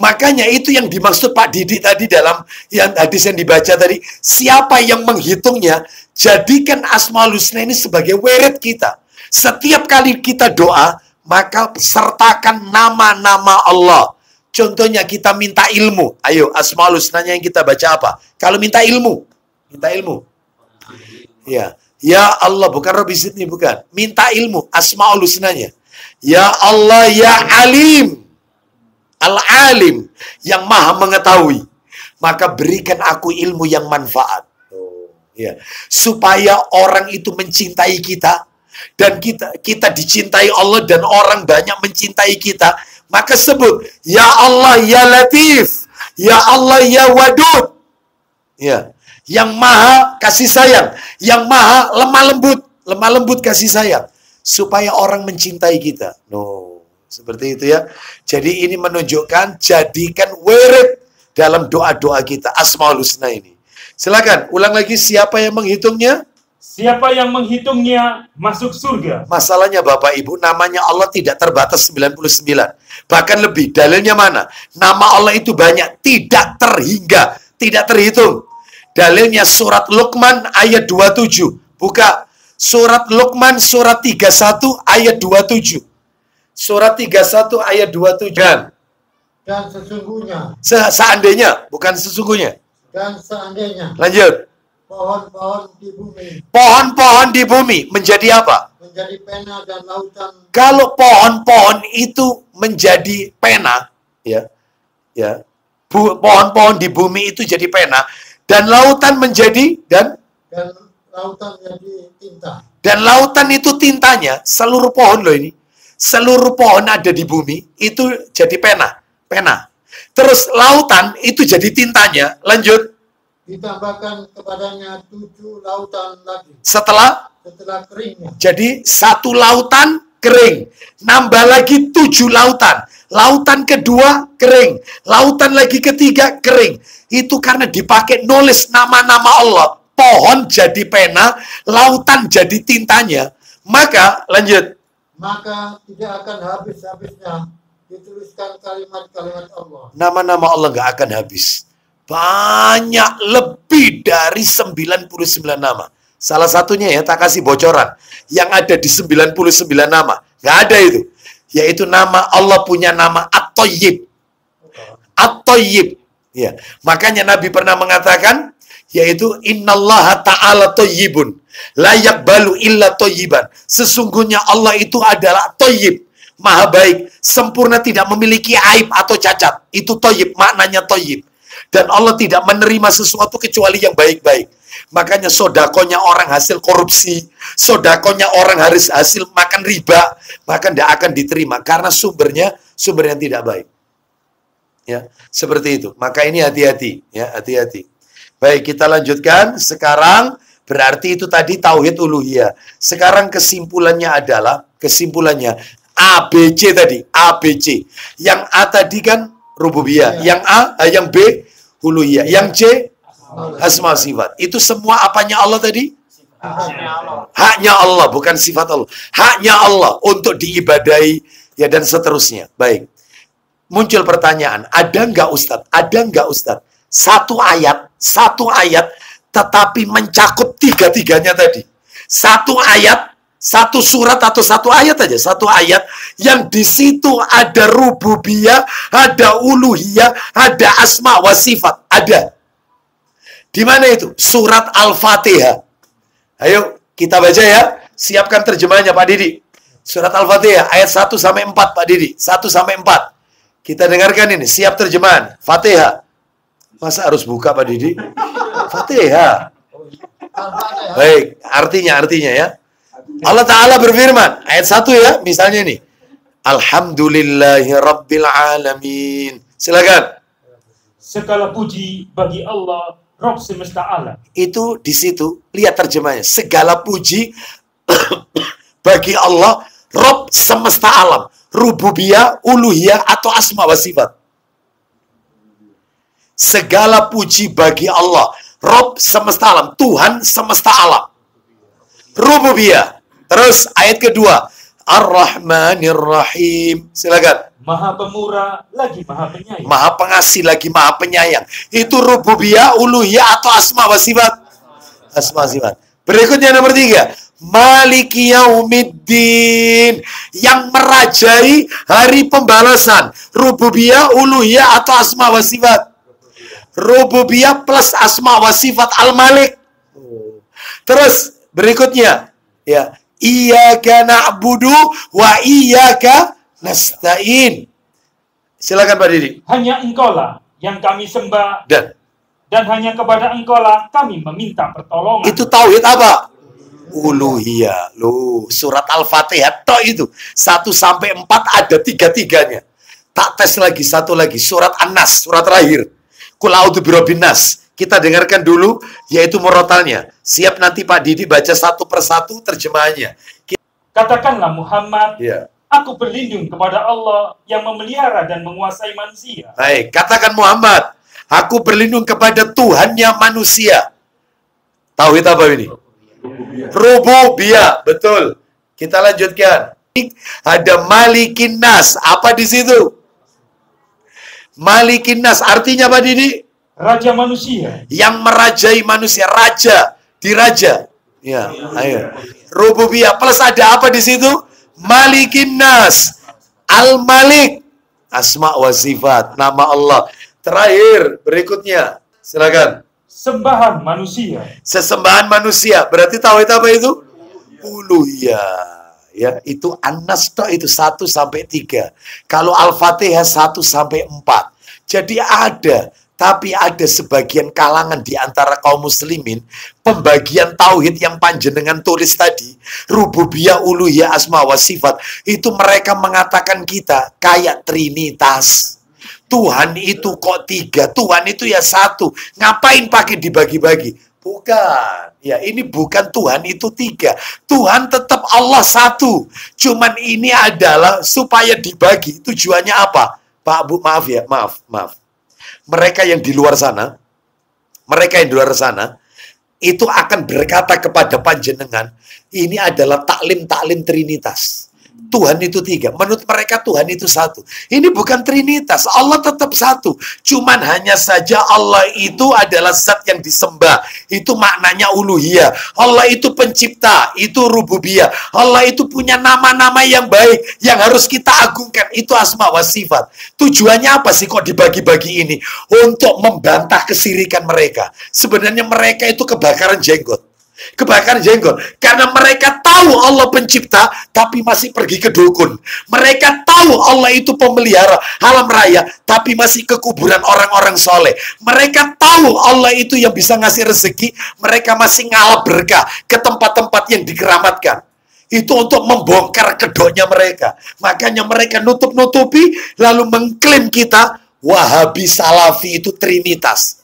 [SPEAKER 1] Makanya itu yang dimaksud Pak Didi tadi dalam yang hadis yang dibaca tadi. Siapa yang menghitungnya, jadikan Asmaul Husna ini sebagai wirid kita. Setiap kali kita doa, maka sertakan nama-nama Allah. Contohnya kita minta ilmu. Ayo, Asmaul Husnanya yang kita baca apa? Kalau minta ilmu. Ya. Ya Allah, bukan Rabbi Zidni, bukan. Minta ilmu, Asmaul Husnanya. Ya Allah, ya Alim. Al-Alim, yang maha mengetahui. Maka berikan aku ilmu yang manfaat. Ya. Supaya orang itu mencintai kita. Dan kita dicintai Allah dan orang banyak mencintai kita. Maka sebut, Ya Allah, Ya Latif. Ya Allah ya Wadud. Ya, yang maha kasih sayang, yang maha lemah lembut kasih sayang, supaya orang mencintai kita. No, seperti itu ya. Jadi ini menunjukkan jadikan wirid dalam doa-doa kita Asmaul Husna ini. Silakan ulang lagi, siapa yang menghitungnya?
[SPEAKER 4] Siapa yang menghitungnya masuk surga.
[SPEAKER 1] Masalahnya Bapak Ibu, namanya Allah tidak terbatas 99. Bahkan lebih. Dalilnya mana? Nama Allah itu banyak, tidak terhingga, tidak terhitung. Dalilnya surat Luqman ayat 27. Buka surat Luqman surat 31 ayat 27. Surat 31 ayat 27.
[SPEAKER 3] Dan sesungguhnya.
[SPEAKER 1] Seandainya, bukan sesungguhnya.
[SPEAKER 3] Dan seandainya.
[SPEAKER 1] Lanjut.
[SPEAKER 3] Pohon-pohon di bumi.
[SPEAKER 1] Pohon-pohon di bumi menjadi apa?
[SPEAKER 3] Menjadi pena dan lautan.
[SPEAKER 1] Kalau pohon-pohon itu menjadi pena, ya, pohon-pohon di bumi itu jadi pena, dan lautan menjadi dan
[SPEAKER 3] lautan menjadi tinta.
[SPEAKER 1] Dan lautan itu tintanya, seluruh pohon loh ini, seluruh pohon ada di bumi itu jadi pena. Terus lautan itu jadi tintanya. Lanjut.
[SPEAKER 3] Ditambahkan kepadanya 7 lautan lagi.
[SPEAKER 1] Setelah
[SPEAKER 3] keringnya.
[SPEAKER 1] Jadi 1 lautan kering. Nambah lagi 7 lautan. Lautan kedua kering. Lautan lagi ketiga kering. Itu karena dipakai nulis nama-nama Allah. Pohon jadi pena, lautan jadi tintanya. Maka, lanjut.
[SPEAKER 3] Maka tidak akan habis-habisnya dituliskan kalimat-kalimat Allah.
[SPEAKER 1] Nama-nama Allah nggak akan habis. Banyak, lebih dari 99 nama. Salah satunya ya, tak kasih bocoran. Yang ada di 99 nama. Nggak ada itu. Yaitu nama, Allah punya nama At-Thayyib. At-Thayyib. Ya. Makanya Nabi pernah mengatakan, yaitu Innallaha ta'ala thayyibun. La yaqbalu illa thayyiban. Sesungguhnya Allah itu adalah Thayyib. Maha baik. Sempurna, tidak memiliki aib atau cacat. Itu Thayyib. Maknanya Thayyib. Dan Allah tidak menerima sesuatu kecuali yang baik-baik. Makanya sodakonya orang hasil korupsi, sodakonya orang harus hasil makan riba, maka tidak akan diterima. Karena sumbernya yang tidak baik. Ya, seperti itu. Maka ini hati-hati. Ya, hati-hati. Baik, kita lanjutkan. Sekarang berarti itu tadi tauhid uluhiyah. Sekarang kesimpulannya ABC tadi. ABC. Yang A tadi kan rububiyah. Yang A, yang B uluhiyah. Yang C asma sifat. Itu semua apanya Allah tadi? Haknya Allah, bukan sifat Allah. Haknya Allah untuk diibadahi ya, dan seterusnya. Baik. Muncul pertanyaan, ada nggak Ustadz? Ada nggak Ustadz? Satu ayat tetapi mencakup tiga-tiganya tadi. Satu ayat, satu surat atau satu ayat aja, satu ayat yang di situ ada rububiyah, ada uluhiyah, ada asma wa sifat. Ada. Di mana itu? Surat Al-Fatihah. Ayo kita baca ya. Siapkan terjemahnya Pak Didi. Surat Al-Fatihah ayat 1 sampai 4 Pak Didi. 1 sampai 4. Kita dengarkan ini, siap terjemahan. Fatihah. Masa harus buka Pak Didi? Fatihah. Baik, artinya ya. Allah Ta'ala berfirman, ayat 1 ya, misalnya ini. Alhamdulillahi Rabbil Alamin. Silakan.
[SPEAKER 4] Segala puji bagi Allah, Rabb semesta alam.
[SPEAKER 1] Itu di situ, lihat terjemahnya. Segala puji bagi Allah, Rabb semesta alam. Rububiyah, uluhiyah, atau asma wa sifat. Segala puji bagi Allah, Rabb semesta alam, Tuhan semesta alam. Rububiyah. Terus ayat kedua, Ar-Rahmanir Rahim. Silakan.
[SPEAKER 4] Maha pemurah lagi maha penyayang.
[SPEAKER 1] Maha pengasih lagi maha penyayang. Itu rububiyah, uluhiyah, atau asma wa sifat? Asma wa sifat. Berikutnya nomor 3. Maliki Yaumiddin, yang merajai hari pembalasan. Rububiyah, uluhiyah, atau asma wa sifat? Rububiyah plus asma wa sifat Al-Malik. Terus berikutnya, ya, iyyaka na'budu wa iyyaka nasta'in. Silakan Pak Didi.
[SPEAKER 4] Hanya Engkaulah yang kami sembah, dan hanya kepada Engkaulah kami meminta pertolongan.
[SPEAKER 1] Itu tauhid apa? Uluhiyah. Loh, surat Al-Fatihah toh itu 1 sampai 4 ada tiga-tiganya. Tak tes lagi, satu lagi, surat An-Nas, surat terakhir. Qul a'udzu birabbin nas. Kita dengarkan dulu, yaitu murotalnya. Siap nanti Pak Didi baca satu persatu terjemahannya.
[SPEAKER 4] Katakanlah Muhammad,
[SPEAKER 1] ya.
[SPEAKER 4] Aku berlindung kepada Allah yang memelihara dan menguasai manusia.
[SPEAKER 1] Baik, katakan Muhammad, aku berlindung kepada Tuhannya manusia. Tauhid apa ini? Rububiyah, betul. Kita lanjutkan. Ada Malikin Nas, apa di situ? Malikin Nas, artinya apa Didi?
[SPEAKER 4] Raja manusia.
[SPEAKER 1] Yang merajai manusia, raja, diraja. Ya, ayo. Rububiyah plus ada apa di situ? Malikin Nas, Al-Malik, asma wa sifat, nama Allah. Terakhir, berikutnya, silakan.
[SPEAKER 4] Sembahan manusia.
[SPEAKER 1] Sesembahan manusia, berarti tauhid apa itu? Uluhiyah. Ya, itu An-Nas itu 1 sampai 3. Kalau Al-Fatihah 1 sampai 4. Jadi ada, tapi ada sebagian kalangan di antara kaum muslimin, pembagian tauhid yang panjenengan tulis tadi, rububiyah, uluhiyah, asma wa sifat, itu mereka mengatakan kita kayak trinitas. Tuhan itu kok 3, Tuhan itu ya 1. Ngapain pakai dibagi-bagi? Bukan. Ya, ini bukan Tuhan itu 3. Tuhan tetap Allah 1. Cuman ini adalah supaya dibagi. Tujuannya apa? Pak Bu, maaf ya, maaf. Mereka yang di luar sana, itu akan berkata kepada panjenengan, ini adalah taklim Trinitas. Tuhan itu 3. Menurut mereka Tuhan itu 1. Ini bukan Trinitas. Allah tetap 1. Cuman hanya saja Allah itu adalah zat yang disembah. Itu maknanya uluhiyah. Allah itu pencipta. Itu rububiyah. Allah itu punya nama-nama yang baik. Yang harus kita agungkan. Itu asma wa sifat. Tujuannya apa sih kok dibagi-bagi ini? Untuk membantah kesirikan mereka. Sebenarnya mereka itu kebakaran jenggot. Karena mereka tahu Allah pencipta tapi masih pergi ke dukun. Mereka tahu Allah itu pemelihara alam raya tapi masih ke kuburan orang-orang soleh. Mereka tahu Allah itu yang bisa ngasih rezeki, mereka masih ngalap berkah ke tempat-tempat yang dikeramatkan. Itu untuk membongkar kedoknya mereka. Makanya mereka nutup-nutupi lalu mengklaim kita Wahabi Salafi itu Trinitas.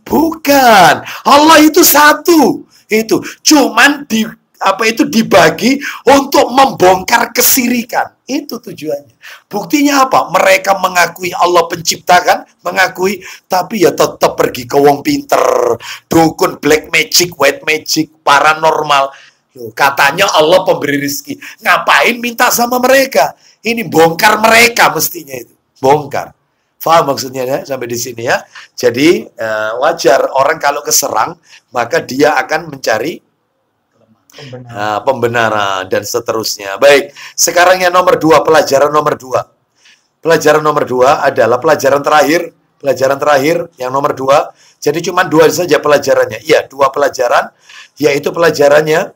[SPEAKER 1] Bukan, Allah itu 1. Itu cuman dibagi untuk membongkar kesirikan. Itu tujuannya. Buktinya apa? Mereka mengakui Allah penciptakan, mengakui, tapi ya tetap pergi ke wong pinter, dukun, black magic, white magic, paranormal. Katanya Allah pemberi rezeki. Ngapain minta sama mereka? Ini bongkar mereka mestinya itu. Bongkar. Faham maksudnya ya? Sampai di sini ya. Jadi wajar orang kalau keserang maka dia akan mencari pembenaran dan seterusnya. Baik, sekarang yang nomor 2, pelajaran nomor 2. Pelajaran nomor 2 adalah pelajaran terakhir yang nomor 2. Jadi cuma 2 saja pelajarannya. Iya, 2 pelajaran, yaitu pelajarannya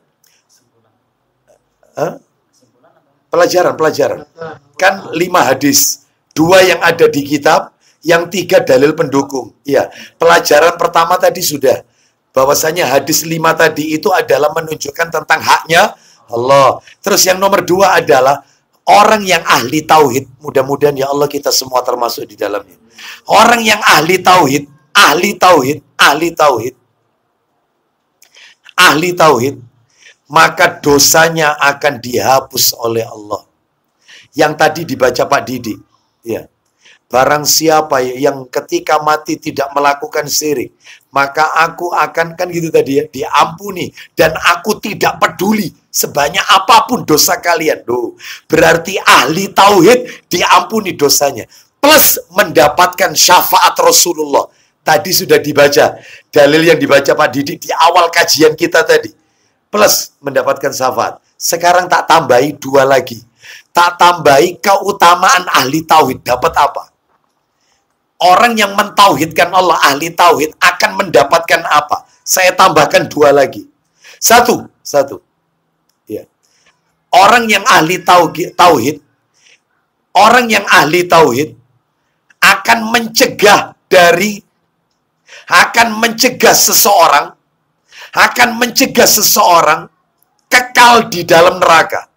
[SPEAKER 1] pelajaran. Kan 5 hadis. 2 yang ada di kitab, yang 3 dalil pendukung. Ya, pelajaran pertama tadi sudah. Bahwasanya hadis 5 tadi itu adalah menunjukkan tentang haknya Allah. Terus yang nomor 2 adalah orang yang ahli tauhid. Mudah-mudahan ya Allah kita semua termasuk di dalamnya. Orang yang ahli tauhid, maka dosanya akan dihapus oleh Allah. Yang tadi dibaca Pak Didi. Ya. Barang siapa yang ketika mati tidak melakukan syirik, maka aku akan, kan gitu tadi ya, diampuni. Dan aku tidak peduli sebanyak apapun dosa kalian. Duh, berarti ahli tauhid diampuni dosanya. Plus mendapatkan syafaat Rasulullah. Tadi sudah dibaca. Dalil yang dibaca Pak Didi di awal kajian kita tadi. Plus mendapatkan syafaat. Sekarang tak tambahi 2 lagi. Tak tambahi keutamaan ahli tauhid. Dapat apa? Orang yang mentauhidkan Allah, ahli tauhid, akan mendapatkan apa? Saya tambahkan 2 lagi. Satu. Ya. Orang yang ahli tauhid, akan mencegah seseorang kekal di dalam neraka.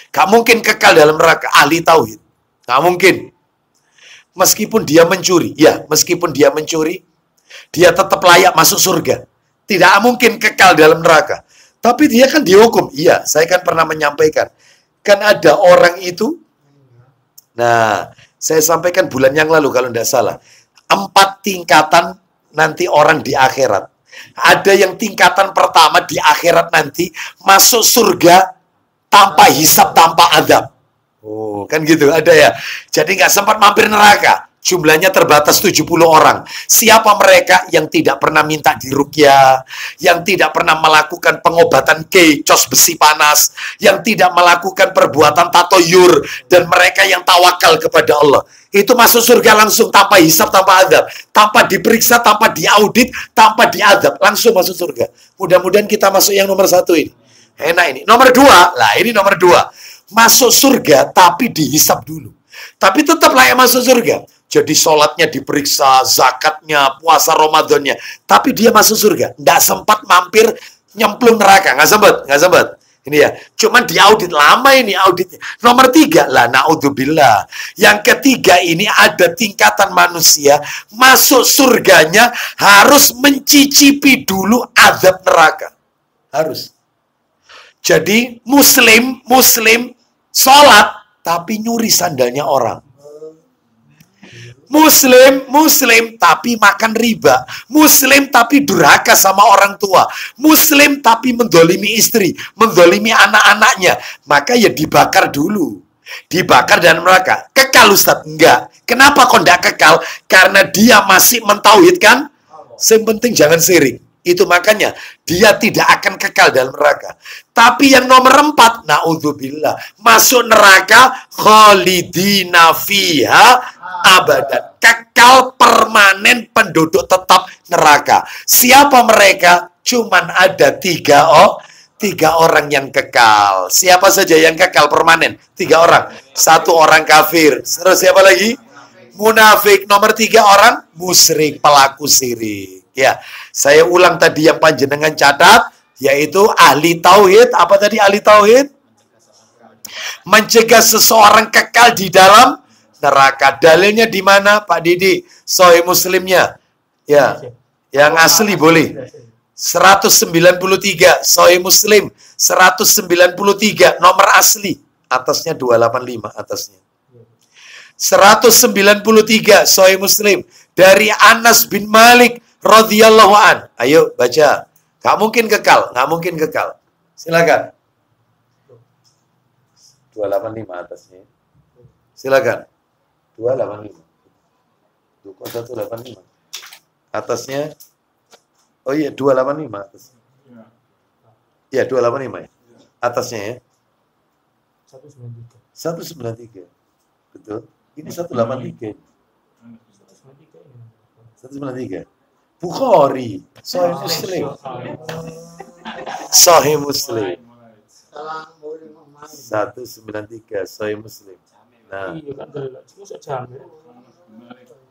[SPEAKER 1] Gak mungkin kekal dalam neraka ahli tauhid. Gak mungkin. meskipun dia mencuri. Ya, meskipun dia mencuri, dia tetap layak masuk surga. Tidak mungkin kekal dalam neraka. Tapi dia kan dihukum. Iya, saya kan pernah menyampaikan. Kan ada orang itu, nah, saya sampaikan bulan yang lalu kalau tidak salah. 4 tingkatan nanti orang di akhirat. Ada yang tingkatan pertama di akhirat nanti masuk surga tanpa hisab, tanpa azab. Oh, kan gitu, ada ya. Jadi nggak sempat mampir neraka. Jumlahnya terbatas 70 orang. Siapa mereka? Yang tidak pernah minta diruqyah, yang tidak pernah melakukan pengobatan kecos besi panas, yang tidak melakukan perbuatan tatoyur, dan mereka yang tawakal kepada Allah. Itu masuk surga langsung tanpa hisab, tanpa azab, tanpa diperiksa, tanpa diaudit, tanpa diazab, langsung masuk surga. Mudah-mudahan kita masuk yang nomor 1 ini. Enak ini. Nomor 2, lah ini nomor 2. Masuk surga tapi dihisab dulu. Tapi tetap layak masuk surga. Jadi sholatnya diperiksa, zakatnya, puasa Ramadannya. Tapi dia masuk surga. Nggak sempat mampir nyemplung neraka. Nggak sempat. Ini ya. Cuman diaudit. Lama ini auditnya. Nomor 3. Lah, na'udzubillah. Yang ketiga ini ada tingkatan manusia. Masuk surganya harus mencicipi dulu azab neraka. Harus. Jadi muslim, sholat, tapi nyuri sandalnya orang. Muslim, tapi makan riba. Muslim, tapi durhaka sama orang tua. Muslim, tapi mendolimi istri, mendolimi anak-anaknya. Maka ya dibakar dulu. Dibakar dan neraka. Kekal Ustaz? Enggak. Kenapa kok enggak kekal? Karena dia masih mentauhidkan. Yang penting jangan syirik. Itu makanya dia tidak akan kekal dalam neraka. Tapi yang nomor 4, na'udzubillah, masuk neraka khalidina fiha abadan. Kekal permanen, penduduk tetap neraka. Siapa mereka? Cuman ada 3 orang yang kekal. Siapa saja yang kekal permanen? 3 orang. 1 orang kafir. Terus siapa lagi? Munafik. Nomor 3 orang musyrik, pelaku syirik. Ya, saya ulang tadi yang panjenengan catat, yaitu ahli tauhid. Apa tadi ahli tauhid? Mencegah seseorang kekal di dalam neraka. Dalilnya di mana, Pak Didi? Sahih Muslimnya. Ya, yang asli boleh. 193 Sahih Muslim. 193 nomor asli. Atasnya 285 atasnya. 193 Sahih Muslim dari Anas bin Malik radhiyallahu an. Ayo baca. Gak mungkin kekal. Silakan. 285 atasnya. Silakan. 285. 185. Atasnya. Oh iya, 285 atasnya. Iya, 285 ya. Atasnya ya. 193. Betul. Ini 183. 193. Bukhari, Sahih Muslim. Sahih Muslim. 193 Sahih Muslim. Nah.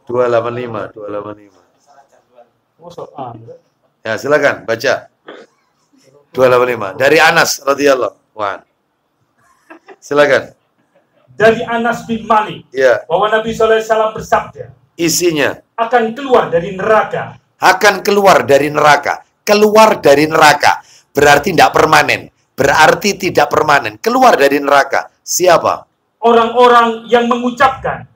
[SPEAKER 1] 285. Ya, silakan baca. 285 dari Anas radhiyallahu anhu. Silakan.
[SPEAKER 4] Dari Anas bin Malik.
[SPEAKER 1] Ya.
[SPEAKER 4] Bahwa Nabi sallallahu alaihi wasallam bersabda.
[SPEAKER 1] Isinya
[SPEAKER 4] akan keluar dari neraka.
[SPEAKER 1] Akan keluar dari neraka. Keluar dari neraka berarti tidak permanen. Berarti tidak permanen. Keluar dari neraka. Siapa?
[SPEAKER 4] Orang-orang yang mengucapkan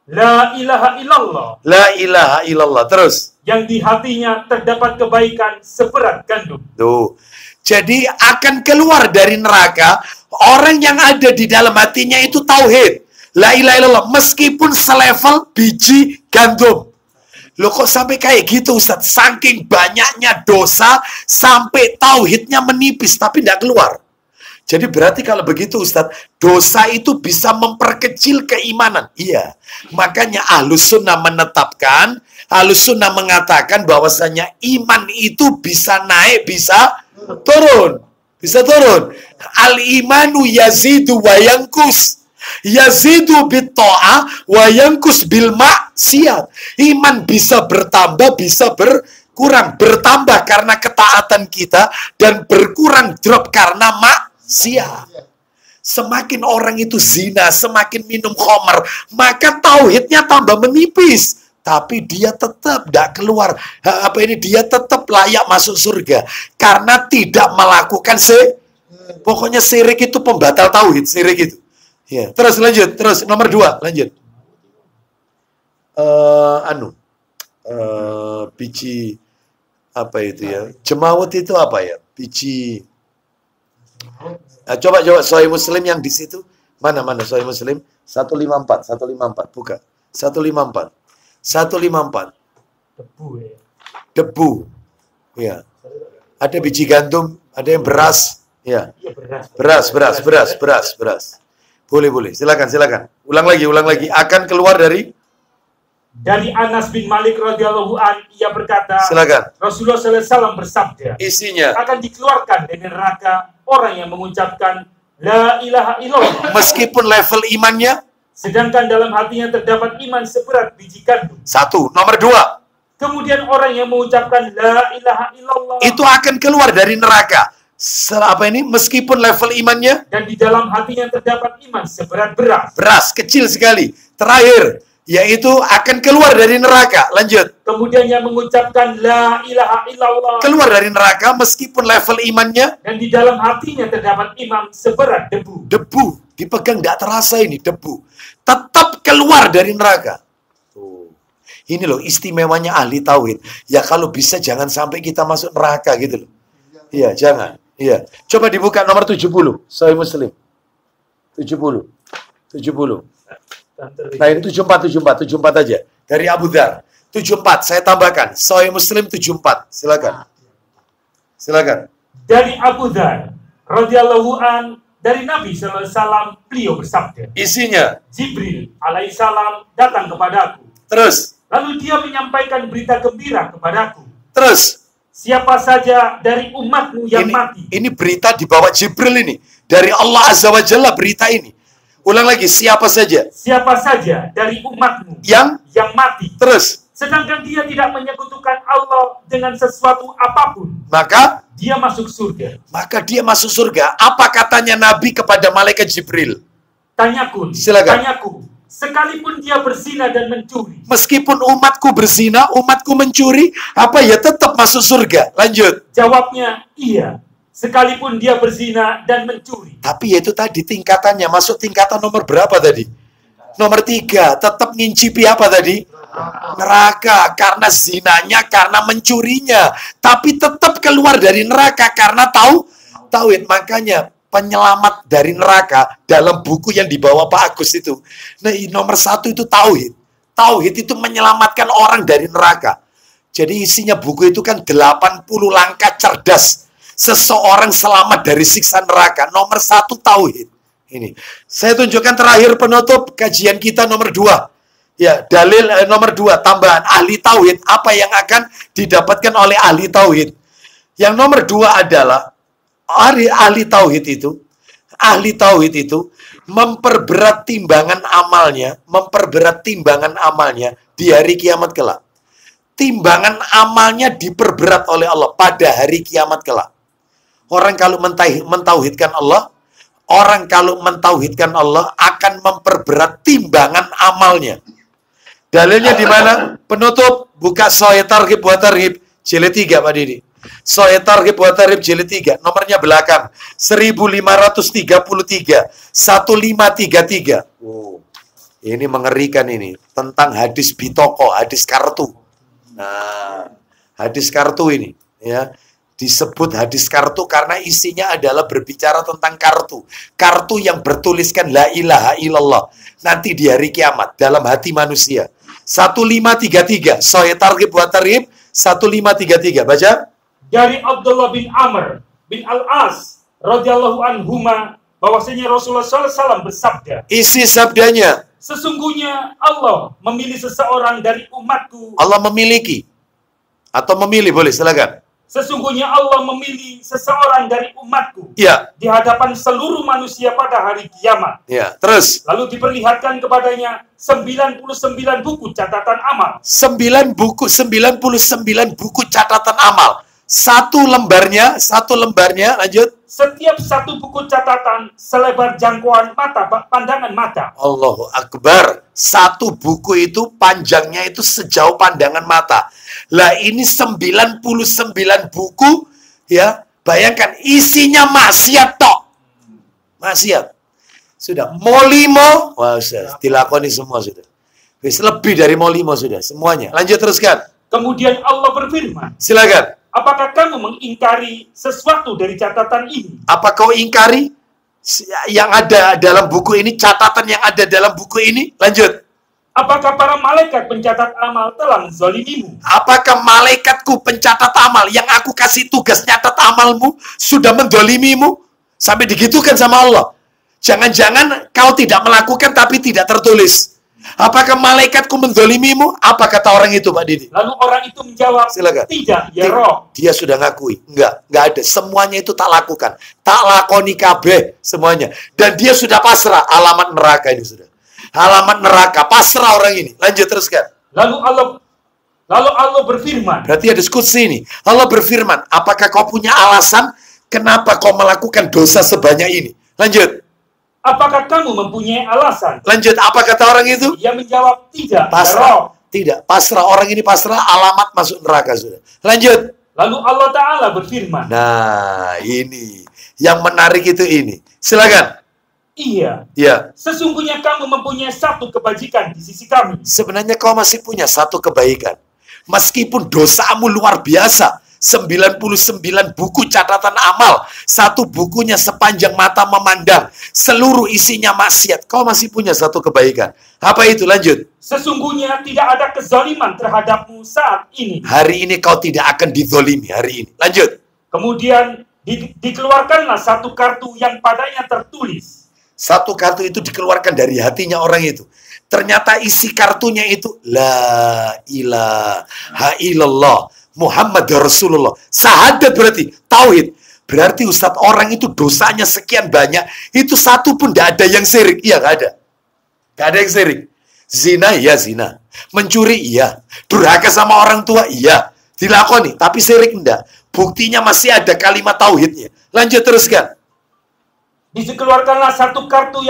[SPEAKER 4] La ilaha illallah.
[SPEAKER 1] La ilaha illallah. Terus.
[SPEAKER 4] Yang di hatinya terdapat kebaikan seberat gandum.
[SPEAKER 1] Tuh. Jadi akan keluar dari neraka orang yang ada di dalam hatinya itu tauhid. La ilaha illallah. Meskipun selevel biji gandum. Loh kok sampai kayak gitu Ustaz? Saking banyaknya dosa sampai tauhidnya menipis tapi tidak keluar. Jadi berarti kalau begitu Ustaz, dosa itu bisa memperkecil keimanan. Iya. Makanya Ahlus Sunnah menetapkan, Ahlus Sunnah mengatakan bahwasanya iman itu bisa naik, bisa turun. Bisa turun. Al-imanu yazidu wa yankus. Yazidu bit-ta'ah wa yankus bil maksiat. Iman bisa bertambah, bisa berkurang. Bertambah karena ketaatan kita dan berkurang drop karena maksiat. Semakin orang itu zina, semakin minum khamar, maka tauhidnya tambah menipis. Tapi dia tetap tidak keluar. Dia tetap layak masuk surga karena tidak melakukan pokoknya syirik itu pembatal tauhid, syirik itu. Ya, terus lanjut, terus nomor 2, lanjut. Biji apa itu ya? Jemawut itu apa ya? Biji. Coba Sahih Muslim yang di situ. Mana Sahih Muslim? 154, buka. 154. Debu ya. Debu. Ya. Ada biji gandum, ada yang beras. Ya. Beras. Boleh. Silakan. Ulang lagi. Akan keluar dari
[SPEAKER 4] Anas bin Malik radhiyallahu an, ia berkata,
[SPEAKER 1] silakan.
[SPEAKER 4] Rasulullah SAW bersabda,
[SPEAKER 1] isinya
[SPEAKER 4] akan dikeluarkan dari neraka orang yang mengucapkan la ilaha illallah
[SPEAKER 1] meskipun level imannya,
[SPEAKER 4] sedangkan dalam hatinya terdapat iman seberat biji gandum.
[SPEAKER 1] 1. Nomor 2.
[SPEAKER 4] Kemudian orang yang mengucapkan la ilaha illallah
[SPEAKER 1] itu akan keluar dari neraka. Meskipun level imannya
[SPEAKER 4] dan di dalam hatinya terdapat iman seberat beras.
[SPEAKER 1] Beras kecil sekali. Terakhir, yaitu akan keluar dari neraka. Lanjut.
[SPEAKER 4] Kemudian yang mengucapkan la ilaha illallah
[SPEAKER 1] keluar dari neraka meskipun level imannya
[SPEAKER 4] dan di dalam hatinya terdapat iman seberat debu.
[SPEAKER 1] Debu. Dipegang tidak terasa ini debu. Tetap keluar dari neraka. Ini loh istimewanya ahli tauhid. Ya kalau bisa jangan sampai kita masuk neraka gitu loh. Iya, jangan. Iya. Coba dibuka nomor 70. Sahih Muslim. 70. Nah ini 74 aja. Dari Abu Dzar. 74, saya tambahkan. Sahih Muslim 74. Silakan.
[SPEAKER 4] Dari Abu Dzar radhiyallahu an, dari Nabi SAW, beliau bersabda.
[SPEAKER 1] Isinya.
[SPEAKER 4] Jibril alaihissalam datang kepadaku.
[SPEAKER 1] Terus.
[SPEAKER 4] Lalu dia menyampaikan berita gembira kepadaku.
[SPEAKER 1] Terus.
[SPEAKER 4] Siapa saja dari umatmu yang mati.
[SPEAKER 1] Ini berita dibawa Jibril ini. Dari Allah Azza wa Jalla berita ini. Ulang lagi, siapa saja
[SPEAKER 4] dari umatmu
[SPEAKER 1] yang
[SPEAKER 4] mati.
[SPEAKER 1] Terus.
[SPEAKER 4] Sedangkan dia tidak menyekutukan Allah dengan sesuatu apapun.
[SPEAKER 1] Maka
[SPEAKER 4] dia masuk surga.
[SPEAKER 1] Apa katanya Nabi kepada malaikat Jibril?
[SPEAKER 4] Tanyaku. Sekalipun dia berzina dan mencuri.
[SPEAKER 1] Meskipun umatku berzina, umatku mencuri, apa ya tetap masuk surga? Lanjut.
[SPEAKER 4] Jawabnya, iya. Sekalipun dia berzina dan mencuri.
[SPEAKER 1] Tapi itu tadi tingkatannya. Masuk tingkatan nomor berapa tadi? Nomor 3. Tetap ngincipi apa tadi? Neraka. Karena zinanya, karena mencurinya. Tapi tetap keluar dari neraka karena tauhid. Makanya penyelamat dari neraka dalam buku yang dibawa Pak Agus itu. Nah, nomor 1 itu tauhid. Tauhid itu menyelamatkan orang dari neraka. Jadi isinya buku itu kan 80 langkah cerdas seseorang selamat dari siksa neraka. Nomor 1 tauhid. Ini. Saya tunjukkan terakhir penutup kajian kita nomor 2. Ya, dalil nomor 2 tambahan ahli tauhid. Apa yang akan didapatkan oleh ahli tauhid? Yang nomor 2 adalah ahli tauhid itu memperberat timbangan amalnya di hari kiamat kelak. Timbangan amalnya diperberat oleh Allah pada hari kiamat kelak. Orang kalau mentauhidkan Allah akan memperberat timbangan amalnya. Dalilnya di mana? Penutup, buka Sahih Targhib wa Tarhib jilid 3 Pak Didi. Sahih Targhib wa Tarhib jilid 3, nomornya belakang 1533 1533. Ini mengerikan ini, tentang hadis bitoko, hadis kartu. Nah, hadis kartu ini ya. Disebut hadis kartu karena isinya adalah berbicara tentang kartu. Kartu yang bertuliskan la ilaha illallah. Nanti di hari kiamat dalam hati manusia. 1533. Sahih Targhib wa Tarhib 1533. Baca.
[SPEAKER 4] Dari Abdullah bin Amr bin Al-As radhiyallahu anhuma bahwasanya Rasulullah SAW bersabda.
[SPEAKER 1] Isi sabdanya.
[SPEAKER 4] Sesungguhnya Allah memilih seseorang dari umatku.
[SPEAKER 1] Allah memiliki. Atau memilih, boleh silakan.
[SPEAKER 4] Sesungguhnya Allah memilih seseorang dari umatku
[SPEAKER 1] ya.
[SPEAKER 4] Di hadapan seluruh manusia pada hari kiamat.
[SPEAKER 1] Ya. Terus.
[SPEAKER 4] Lalu diperlihatkan kepadanya 99 buku catatan amal.
[SPEAKER 1] 99 buku catatan amal. Satu lembarnya, lanjut.
[SPEAKER 4] Setiap satu buku catatan selebar jangkauan mata, pandangan mata.
[SPEAKER 1] Allahu Akbar. Satu buku itu panjangnya itu sejauh pandangan mata. Lah ini 99 buku, ya. Bayangkan isinya maksiat tok. Maksiat. Sudah. Molimo, wah sudah dilakoni semua sudah. Wis lebih dari molimo sudah semuanya. Lanjut teruskan.
[SPEAKER 4] Kemudian Allah berfirman.
[SPEAKER 1] Silakan.
[SPEAKER 4] Apakah kamu mengingkari sesuatu dari catatan ini?
[SPEAKER 1] Apa kau ingkari yang ada dalam buku ini, catatan yang ada dalam buku ini? Lanjut.
[SPEAKER 4] Apakah para malaikat pencatat amal telah menzalimimu?
[SPEAKER 1] Apakah malaikatku pencatat amal yang aku kasih tugas nyatat amalmu sudah mendolimimu? Sampai digitukan sama Allah. Jangan-jangan kau tidak melakukan tapi tidak tertulis. Apakah malaikatku mendolimimu? Apa kata orang itu, Pak Didi?
[SPEAKER 4] Lalu orang itu menjawab,
[SPEAKER 1] silakan.
[SPEAKER 4] Tidak, ya Rob.
[SPEAKER 1] Dia sudah ngakui. Enggak ada. Semuanya itu tak lakukan. Tak lakoni kabeh semuanya. Dan dia sudah pasrah. Alamat neraka ini sudah. Alamat neraka. Pasrah orang ini. Lanjut teruskan.
[SPEAKER 4] Lalu Allah berfirman.
[SPEAKER 1] Berarti ada skutsi ini. Allah berfirman, apakah kau punya alasan kenapa kau melakukan dosa sebanyak ini? Lanjut.
[SPEAKER 4] Apakah kamu mempunyai alasan?
[SPEAKER 1] Lanjut, apa kata orang itu?
[SPEAKER 4] Dia menjawab, tidak.
[SPEAKER 1] Pasrah. Tidak, pasrah. Orang ini pasrah, alamat masuk neraka sudah. Lanjut.
[SPEAKER 4] Lalu Allah Ta'ala berfirman.
[SPEAKER 1] Nah, ini. Yang menarik itu ini. Silakan.
[SPEAKER 4] Iya.
[SPEAKER 1] Iya.
[SPEAKER 4] Sesungguhnya kamu mempunyai satu kebajikan di sisi kami.
[SPEAKER 1] Sebenarnya kau masih punya satu kebaikan. Meskipun dosamu luar biasa. 99 buku catatan amal. Satu bukunya sepanjang mata memandang. Seluruh isinya maksiat. Kau masih punya satu kebaikan. Apa itu? Lanjut.
[SPEAKER 4] Sesungguhnya tidak ada kezaliman terhadapmu saat ini.
[SPEAKER 1] Hari ini kau tidak akan dizolimi. Hari ini. Lanjut.
[SPEAKER 4] Kemudian dikeluarkanlah satu kartu yang padanya tertulis.
[SPEAKER 1] Satu kartu itu dikeluarkan dari hatinya orang itu. Ternyata isi kartunya itu La ilaha illallah Muhammad Rasulullah. Syahadat berarti tauhid. Berarti Ustadz, orang itu dosanya sekian banyak, itu satu pun tidak ada yang syirik. Iya, nggak ada. Nggak ada yang syirik. Zina, iya zina. Mencuri, iya. Durhaka sama orang tua, iya. Dilakoni, tapi syirik enggak. Buktinya masih ada kalimat tauhidnya. Lanjut teruskan.
[SPEAKER 4] Dikeluarkanlah satu kartu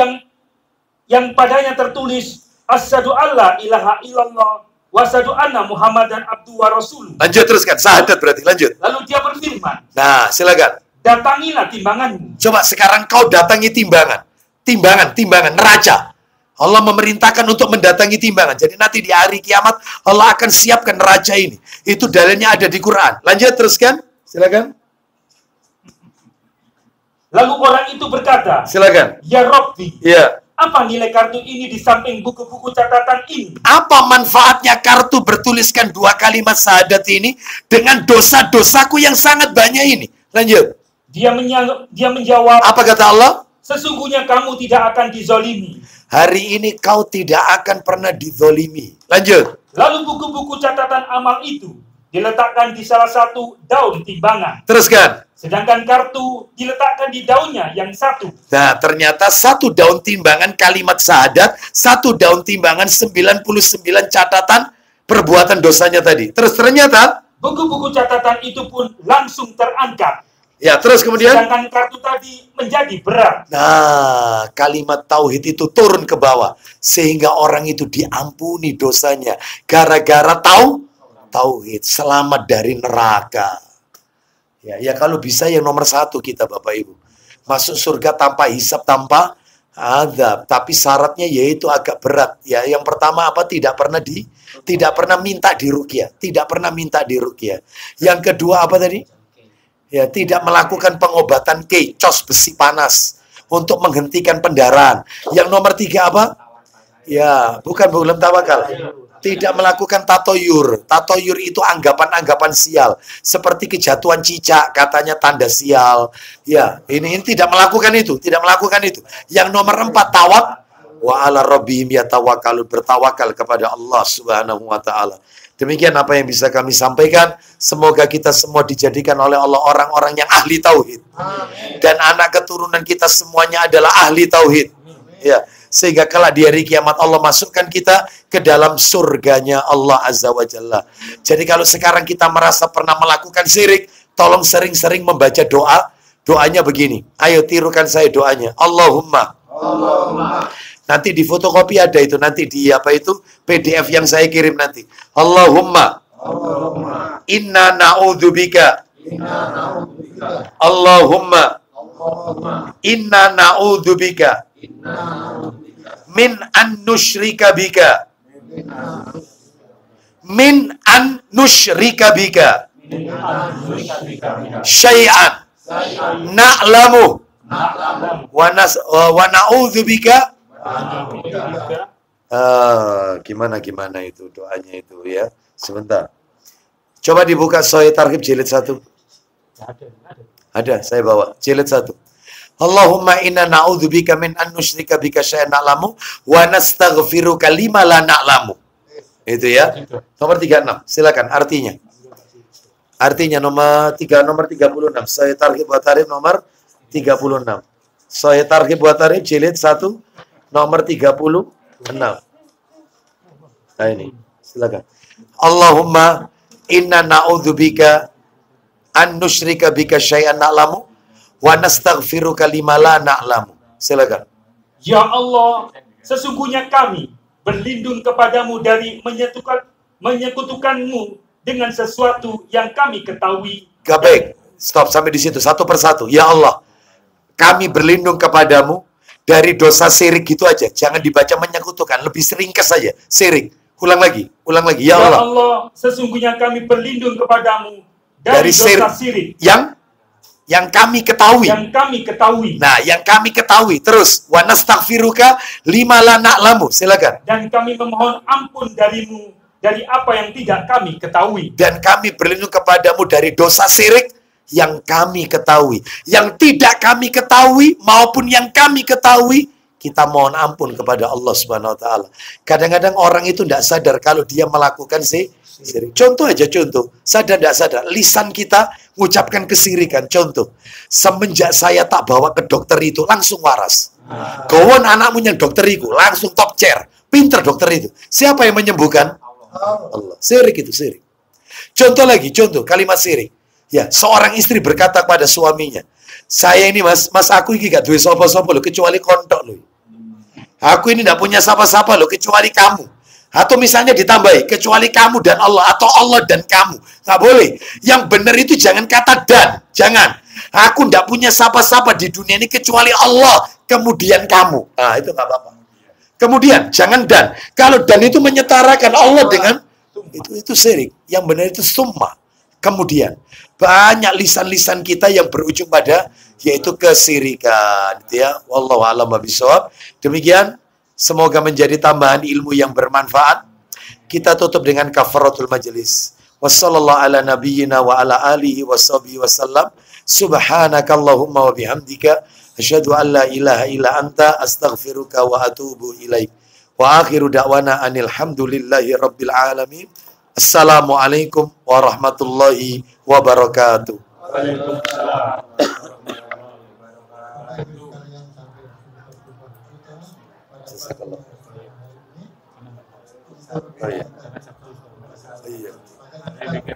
[SPEAKER 4] yang padanya tertulis Asyhadu alla ilaha illallah wa asyhadu anna Muhammadan abduhu wa rasuluh.
[SPEAKER 1] Lanjut teruskan, syahadat berarti, lanjut.
[SPEAKER 4] Lalu dia berfirman.
[SPEAKER 1] Nah, silakan.
[SPEAKER 4] Datangilah timbanganmu.
[SPEAKER 1] Coba sekarang kau datangi timbangan. Timbangan, neraca. Allah memerintahkan untuk mendatangi timbangan. Jadi nanti di hari kiamat Allah akan siapkan neraca ini. Itu dalilnya ada di Quran. Lanjut teruskan, silakan.
[SPEAKER 4] Lalu orang itu berkata,
[SPEAKER 1] silakan.
[SPEAKER 4] Ya Rabbi.
[SPEAKER 1] Iya.
[SPEAKER 4] Apa nilai kartu ini di samping buku-buku catatan ini?
[SPEAKER 1] Apa manfaatnya kartu bertuliskan 2 kalimat syahadat ini dengan dosa-dosaku yang sangat banyak ini? Lanjut.
[SPEAKER 4] Dia menjawab.
[SPEAKER 1] Apa kata Allah?
[SPEAKER 4] Sesungguhnya kamu tidak akan dizolimi.
[SPEAKER 1] Hari ini kau tidak akan pernah dizolimi. Lanjut.
[SPEAKER 4] Lalu buku-buku catatan amal itu diletakkan di salah satu daun timbangan.
[SPEAKER 1] Teruskan.
[SPEAKER 4] Sedangkan kartu diletakkan di daunnya yang satu.
[SPEAKER 1] Nah, ternyata satu daun timbangan kalimat syahadat, satu daun timbangan 99 catatan perbuatan dosanya tadi. Terus ternyata
[SPEAKER 4] buku-buku catatan itu pun langsung terangkat.
[SPEAKER 1] Ya, terus kemudian
[SPEAKER 4] sedangkan kartu tadi menjadi berat.
[SPEAKER 1] Nah, kalimat tauhid itu turun ke bawah sehingga orang itu diampuni dosanya gara-gara tauhid, selamat dari neraka. Ya kalau bisa yang nomor 1 kita Bapak Ibu. Masuk surga tanpa hisab, tanpa azab. Tapi syaratnya yaitu agak berat. Ya, yang pertama apa? Tidak pernah minta diruqyah. Tidak pernah minta diruqyah. Yang kedua apa tadi? Ya, tidak melakukan pengobatan kecos besi panas untuk menghentikan pendarahan. Yang nomor 3 apa? Ya, belum tawakal. Tidak melakukan tatoyur. Tatoyur itu anggapan-anggapan sial. Seperti kejatuhan cicak, katanya tanda sial. Ya, ini tidak melakukan itu. Tidak melakukan itu. Yang nomor 4, tawak. Wa ala rabbihim yatawakkalun. Bertawakal kepada Allah subhanahu wa ta'ala. Demikian apa yang bisa kami sampaikan. Semoga kita semua dijadikan oleh Allah orang-orang yang ahli tauhid. Dan anak keturunan kita semuanya adalah ahli tauhid. Ya. Sehingga kelak di hari kiamat Allah masukkan kita ke dalam surganya Allah Azza wa Jalla. Jadi kalau sekarang kita merasa pernah melakukan syirik, tolong sering-sering membaca doa. Doanya begini. Ayo tirukan saya doanya. Allahumma. Nanti di fotokopi ada itu. Nanti di apa itu? PDF yang saya kirim nanti. Allahumma. Inna na'udzubika. Allahumma. Inna na'udzubika. Min an nusyrika bika. Min an nusyrika bika. Syai'an. Na'lamu. Wa na'udzubika. Gimana itu doanya itu ya. Sebentar. Coba dibuka Sahih Targhib jilid 1. Ada, saya bawa. Jilid 1. Allahumma inna na'udzubika min an nusyrika bika syai'an na'lamu wa nastaghfiruka lima la na'lamu. Itu ya. Nomor 36. Silakan artinya. Artinya nomor 36. Sahih Targhib wa Tarhib nomor 36. Sahih Targhib wa Tarhib jilid 1 nomor 36. Nah ini, silakan. Allahumma inna na'udzubika an nusyrika bika syai'an na'lamu wa nastaghfiruka lima la na'lamu. Silakan.
[SPEAKER 4] Ya Allah, sesungguhnya kami berlindung kepadamu dari menyekutukanmu dengan sesuatu yang kami ketahui.
[SPEAKER 1] Baik, stop sampai di situ satu persatu. Ya Allah, kami berlindung kepadamu dari dosa syirik gitu aja. Jangan dibaca menyekutukan, lebih ringkas saja. Syirik. Ulang lagi. Ya Allah.
[SPEAKER 4] Ya Allah, sesungguhnya kami berlindung kepadamu dari dosa syirik.
[SPEAKER 1] Yang kami ketahui. Nah, yang kami ketahui. Terus, wa nastaghfiruka lima la na'lamu. Silakan.
[SPEAKER 4] Dan kami memohon ampun darimu dari apa yang tidak kami ketahui.
[SPEAKER 1] Dan kami berlindung kepadamu dari dosa syirik yang kami ketahui. Yang tidak kami ketahui maupun yang kami ketahui, kita mohon ampun kepada Allah Subhanahu wa taala. Kadang-kadang orang itu tidak sadar kalau dia melakukan syirik. Contoh aja, sadar tidak sadar, lisan kita mengucapkan kesirikan. Contoh, semenjak saya tak bawa ke dokter itu langsung waras. Gawon anakmu yang dokter itu langsung top chair, pinter dokter itu. Siapa yang menyembuhkan? Allah. Syirik itu syirik. Contoh kalimat syirik. Ya, seorang istri berkata kepada suaminya, saya ini mas aku ini gak duwe sapa-sapa loh kecuali kontok loh. Aku ini tidak punya sapa-sapa loh kecuali kamu. Atau misalnya ditambahi, kecuali kamu dan Allah, atau Allah dan kamu. Nggak boleh. Yang benar itu jangan kata dan. Jangan. Aku tidak punya sapa-sapa di dunia ini kecuali Allah, kemudian kamu. Nah, itu nggak apa-apa. Kemudian, jangan dan. Kalau dan itu menyetarakan Allah dengan, itu syirik. Yang benar itu summa. Kemudian, banyak lisan-lisan kita yang berujung pada, yaitu kesyirikan. Gitu ya. Wallahu a'lam bishawab. Demikian. Semoga menjadi tambahan ilmu yang bermanfaat. Kita tutup dengan kafaratul majelis. Wassallallahu ala nabiyyina wa ala alihi washabihi wasallam. Subhanakallahumma wa bihamdika asyhadu an la ilaha illa anta astaghfiruka wa atubu ilaik. Wa akhiru da'wana anil hamdulillahi rabbil alamin. Assalamualaikum warahmatullahi wabarakatuh. Waalaikumsalam. Jazakallah. Oh iya. Iya. Iya.